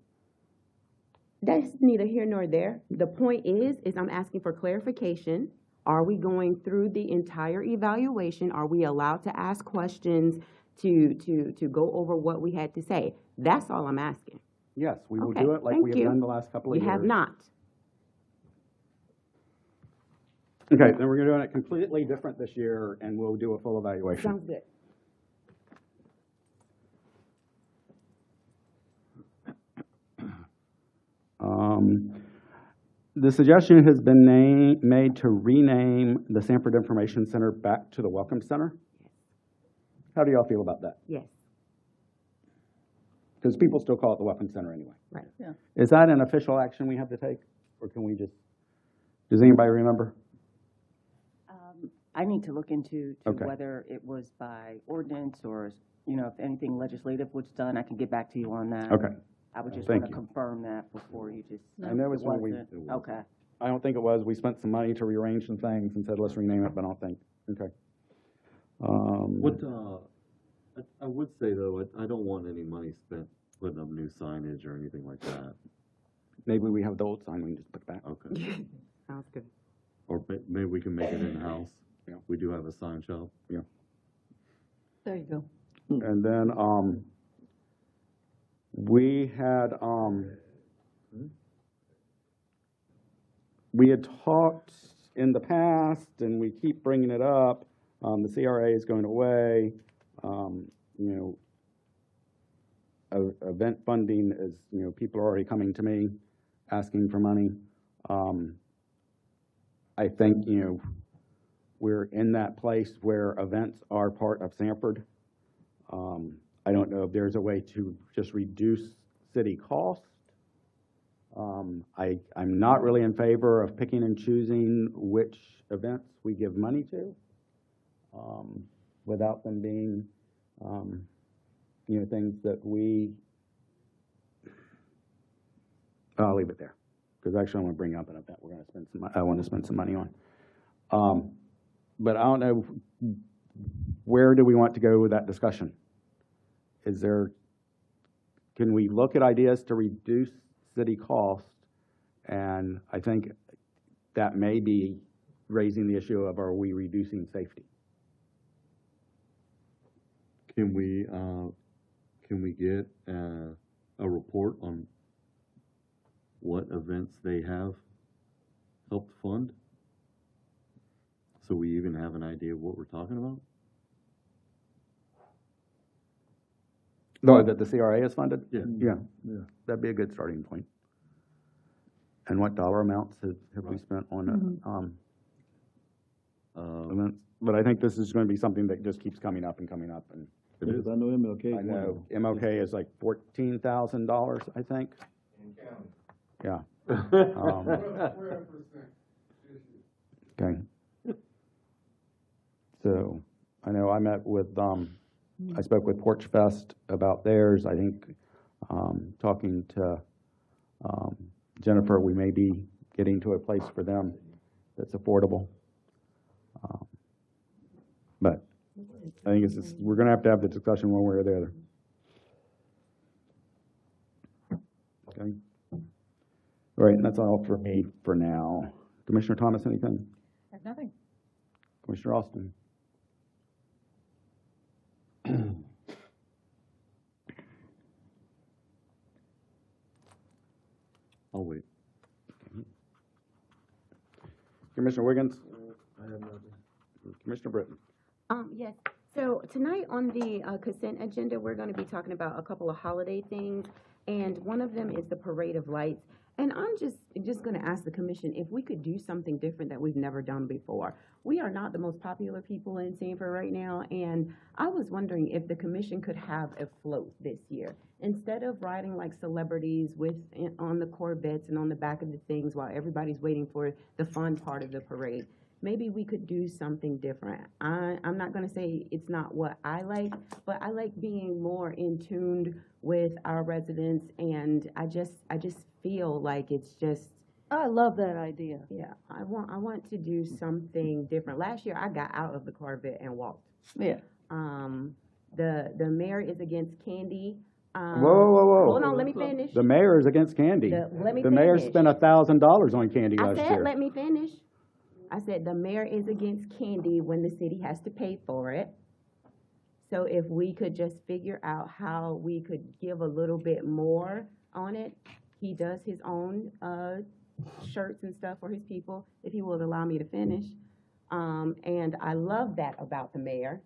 S7: That's neither here nor there. The point is I'm asking for clarification. Are we going through the entire evaluation? Are we allowed to ask questions to go over what we had to say? That's all I'm asking.
S14: Yes, we will
S7: Okay,
S14: do it like
S7: thank
S14: we have
S7: you.
S14: done the last couple of years.
S7: You have not.
S14: Okay, then we're going to do it completely different this year, and we'll do a full evaluation.
S7: Sounds good.
S14: The suggestion has been made to rename the Sanford Information Center back to the Welcome Center. How do y'all feel about that?
S7: Yes,
S14: Because people still call it the Welcome Center anyway.
S7: right.
S5: Yeah.
S14: Is that an official action we have to take, or can we just, does anybody remember?
S9: I need to look into
S14: Okay.
S9: whether it was by ordinance or, you know, if anything legislative was done, I can get back to you on that.
S14: Okay.
S9: I would just
S14: Thank
S9: want to
S14: you.
S9: confirm that before you just.
S14: I know it's when we.
S9: wasn't. Okay.
S14: I don't think it was. We spent some money to rearrange some things and said, let's rename it, but I don't think. Okay.
S6: What, I would say though, I don't want any money spent putting up new signage or anything like that.
S14: Maybe we have the old sign, we can just put back.
S6: Okay.
S7: Sounds good.
S6: Or maybe we can make it in-house.
S14: Yeah.
S6: We do have a sign shop.
S14: Yeah.
S5: There you go.
S14: And then, we had talked in the past, and we keep bringing it up, the CRA is going away, you know, event funding is, you know, people are already coming to me asking for money. I think, you know, we're in that place where events are part of Sanford. I don't know if there's a way to just reduce city cost. I'm not really in favor of picking and choosing which events we give money to, without them being, you know, things that I'll leave it there, because actually I want to bring up an event we're going to spend I want to spend some money on. But I don't know, where do we want to go with that discussion? Can we look at ideas to reduce city cost? And I think that may be raising the issue of, are we reducing safety?
S6: Can we get a report on what events they have helped fund? So we even have an idea of what we're talking about?
S14: No, that the CRA is funded?
S6: Yeah.
S14: Yeah, that'd be a good starting point. And what dollar amounts have we spent on events? But I think this is going to be something that just keeps coming up and coming up. And
S1: Because I know MLK.
S14: I know MLK is like $14,000, I think. Yeah.
S11: 12%.
S14: Okay. So I know I met with, I spoke with Porch Fest about theirs. I think, talking to Jennifer, we may be getting to a place for them that's affordable. But I think we're going to have the discussion one way or the other. Okay. All right, and that's all for me for now. Commissioner Thomas, anything?
S5: I have nothing.
S14: Commissioner Austin?
S6: I'll wait.
S14: Commissioner Wiggins?
S1: I have nothing.
S14: Commissioner Britton?
S7: Yes, so tonight on the consent agenda, we're gonna be talking about a couple of holiday things, and one of them is the Parade of Lights. And I'm just gonna ask the commission if we could do something different that we've never done before. We are not the most popular people in Sanford right now, and I was wondering if the commission could have a float this year. Instead of riding like celebrities on the Corvettes and on the back of the things while everybody's waiting for the fun part of the parade, maybe we could do something different. I'm not gonna say it's not what I like, but I like being more in tune with our residents, and I just feel like it's just.
S5: I love that idea.
S7: Yeah, I want to do something different. Last year, I got out of the Corvette and walked.
S5: Yeah.
S7: The mayor is against candy.
S14: Whoa.
S7: Hold on, let me finish.
S14: The mayor is against candy.
S7: Let me
S14: The mayor
S7: finish.
S14: spent $1,000 on candy
S7: I
S14: last
S7: said,
S14: year.
S7: let me finish. I said, the mayor is against candy when the city has to pay for it. So if we could just figure out how we could give a little bit more on it. He does his own shirts and stuff for his people, if he will allow me to finish. And I love that about the mayor.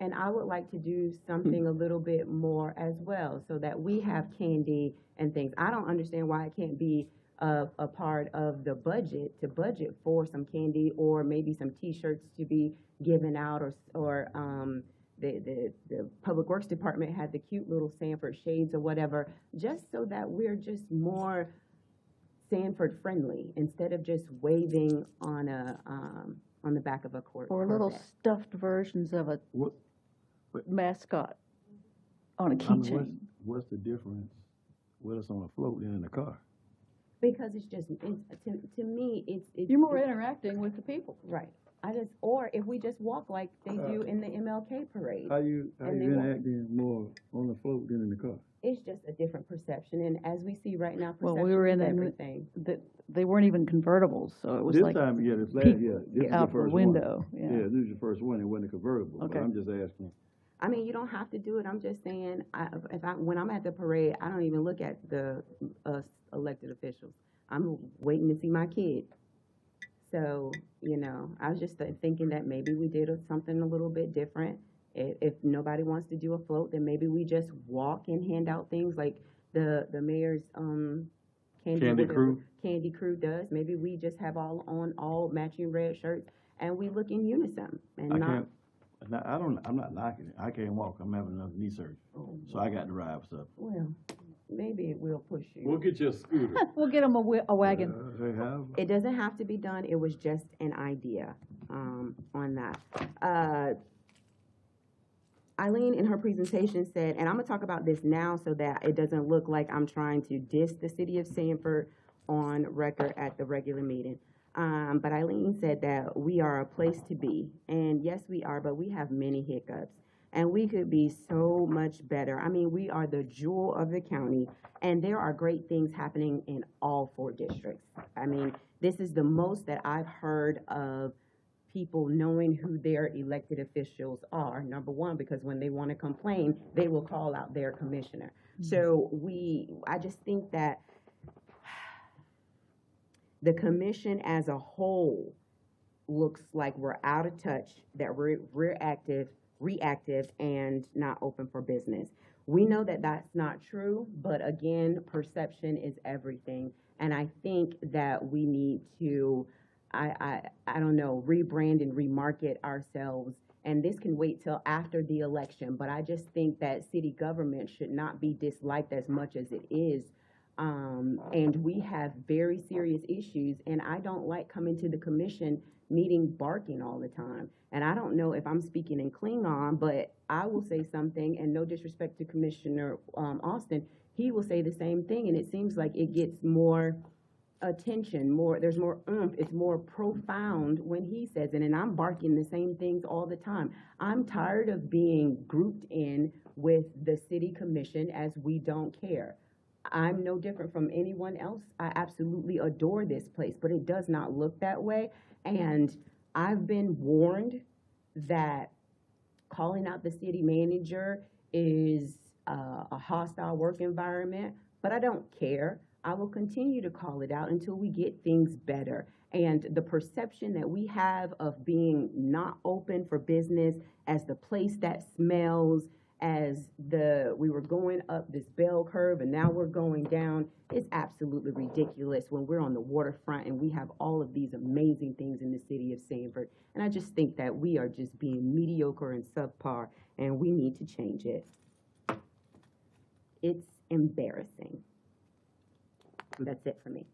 S7: And I would like to do something a little bit more as well, so that we have candy and things. I don't understand why it can't be a part of the budget, to budget for some candy, or maybe some T-shirts to be given out, or the Public Works Department had the cute little Sanford shades or whatever, just so that we're just more Sanford friendly, instead of just waving on the back of a
S5: Or little
S7: Corvette.
S5: stuffed versions of a mascot on a keychain.
S1: What's the difference with us on a float than in the car?
S7: Because it's just, to me, it's.
S5: You're more interacting with the people.
S7: Right. Or if we just walk like they do in the MLK parade.
S1: How you
S7: And they walk.
S1: interacting more on the float than in the car?
S7: It's just a different perception, and as we see right now,
S5: Well,
S7: perception
S5: we were in
S7: is
S5: the,
S7: everything.
S5: they weren't even convertibles, so it was
S1: This
S5: like
S1: time, yeah, this last,
S5: peek
S1: yeah, this is the
S5: out the
S1: first
S5: window,
S1: one.
S5: yeah.
S1: Yeah, this is the first one, it wasn't a convertible,
S5: Okay.
S1: but I'm just asking.
S7: I mean, you don't have to do it. I'm just saying, when I'm at the parade, I don't even look at the elected officials. I'm waiting to see my kid. So, I was just thinking that maybe we did something a little bit different. If nobody wants to do a float, then maybe we just walk and hand out things like the mayor's
S6: Candy crew?
S7: Candy crew does. Maybe we just have all matching red shirts, and we look in unison and
S1: I'm not knocking it, I can't walk, I'm having another knee surgery, so I got to ride with stuff.
S7: Well, maybe it will push you.
S6: We'll get you a scooter.
S5: We'll get them a wagon.
S1: They have.
S7: It doesn't have to be done. It was just an idea on that. Eileen, in her presentation, said, and I'm going to talk about this now so that it doesn't look like I'm trying to diss the city of Sanford on record at the regular meeting. But Eileen said that we are a place to be. And yes, we are, but we have many hiccups. And we could be so much better. I mean, we are the jewel of the county, and there are great things happening in all 4 districts. I mean, this is the most that I've heard of people knowing who their elected officials are. Number one, because when they want to complain, they will call out their commissioner. So I just think that the commission as a whole looks like we're out of touch, that we're reactive and not open for business. We know that that's not true, but again, perception is everything. And I think that we need to, I don't know, rebrand and remarket ourselves. And this can wait till after the election, but I just think that city government should not be disliked as much as it is. And we have very serious issues, and I don't like coming to the commission meeting barking all the time. And I don't know if I'm speaking in Klingon, but I will say something, and no disrespect to Commissioner Austin, he will say the same thing, and it seems like it gets more attention, there's more oomph, it's more profound when he says it, and I'm barking the same things all the time. I'm tired of being grouped in with the city commission as we don't care. I'm no different from anyone else. I absolutely adore this place, but it does not look that way. And I've been warned that calling out the city manager is a hostile work environment, but I don't care. I will continue to call it out until we get things better. And the perception that we have of being not open for business as the place that smells, as we were going up this bell curve and now we're going down, is absolutely ridiculous when we're on the waterfront and we have all of these amazing things in the city of Sanford. And I just think that we are just being mediocre and subpar, and we need to change it. It's embarrassing. That's it for me.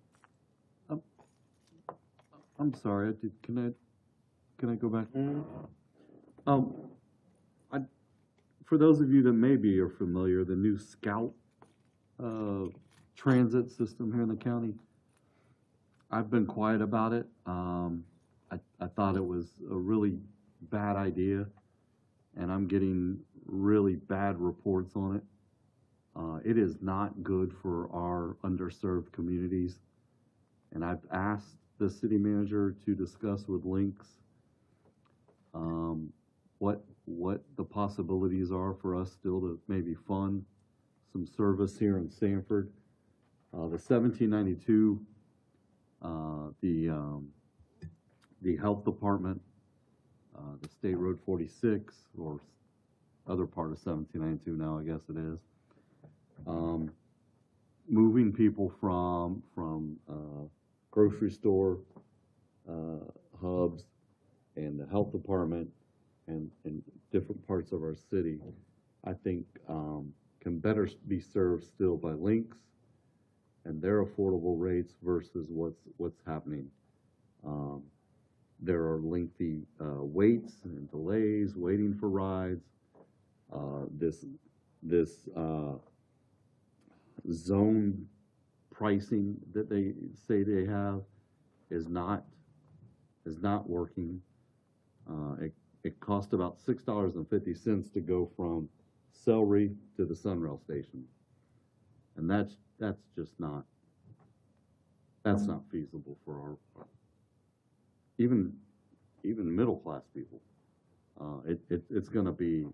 S6: I'm sorry, can I go back? For those of you that maybe are familiar, the new Scout transit system here in the county, I've been quiet about it. I thought it was a really bad idea, and I'm getting really bad reports on it. It is not good for our underserved communities, and I've asked the city manager to discuss with Lynx what the possibilities are for us still to maybe fund some service here in Sanford. The 1792, the health department, the State Road 46, or other part of 1792 now, I guess it is. Moving people from grocery store hubs and the health department and different parts of our city, I think can better be served still by links and their affordable rates versus what's happening. There are lengthy waits and delays, waiting for rides. This zone pricing that they say they have is not working. It cost about $6.50 to go from Celery to the Sunrail station, and that's just not feasible for our even middle class people. It's gonna be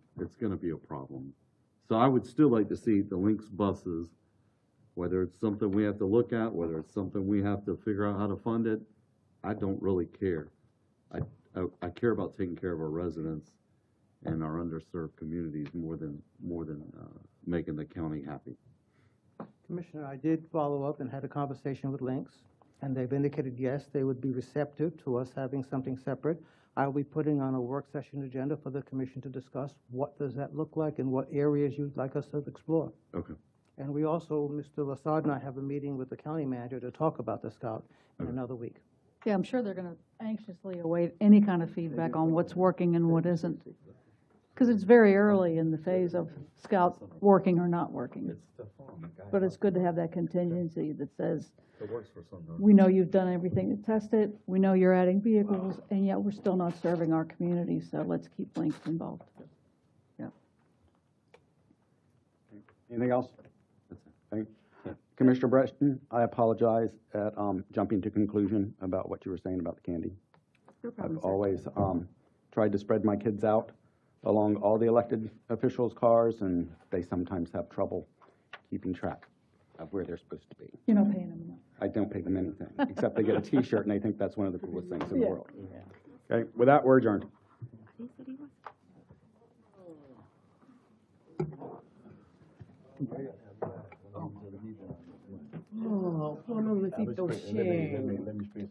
S6: a problem. So I would still like to see the Lynx buses, whether it's something we have to look at, whether it's something we have to figure out how to fund it. I don't really care. I care about taking care of our residents and our underserved communities more than making the county happy.
S3: Commissioner, I did follow up and had a conversation with Lynx, and they've indicated, yes, they would be receptive to us having something separate. I'll be putting on a work session agenda for the commission to discuss what does that look like and what areas you'd like us to explore.
S6: Okay.
S3: And we also, Mr. Lassard and I have a meeting with the county manager to talk about the Scout in another week.
S5: Yeah, I'm sure they're going to anxiously await any kind of feedback on what's working and what isn't. Because it's very early in the phase of Scout working or not working. But it's good to have that contingency that says, we know you've done everything to test it, we know you're adding vehicles, and yet we're still not serving our community, so let's keep Lynx involved. Yeah.
S14: Anything else? Okay. Commissioner Breton, I apologize at jumping to conclusion about what you were saying about the candy.
S7: No problem,
S14: I've
S7: sir.
S14: always tried to spread my kids out along all the elected officials' cars, and they sometimes have trouble keeping track of where they're supposed to be.
S5: You're not paying them enough.
S14: I don't pay them anything, except they get a T-shirt, and they think that's one of the coolest things in the
S5: Yeah.
S14: world. Okay, with that, we're adjourned.
S7: Oh, no necesito share.
S1: Let me space it.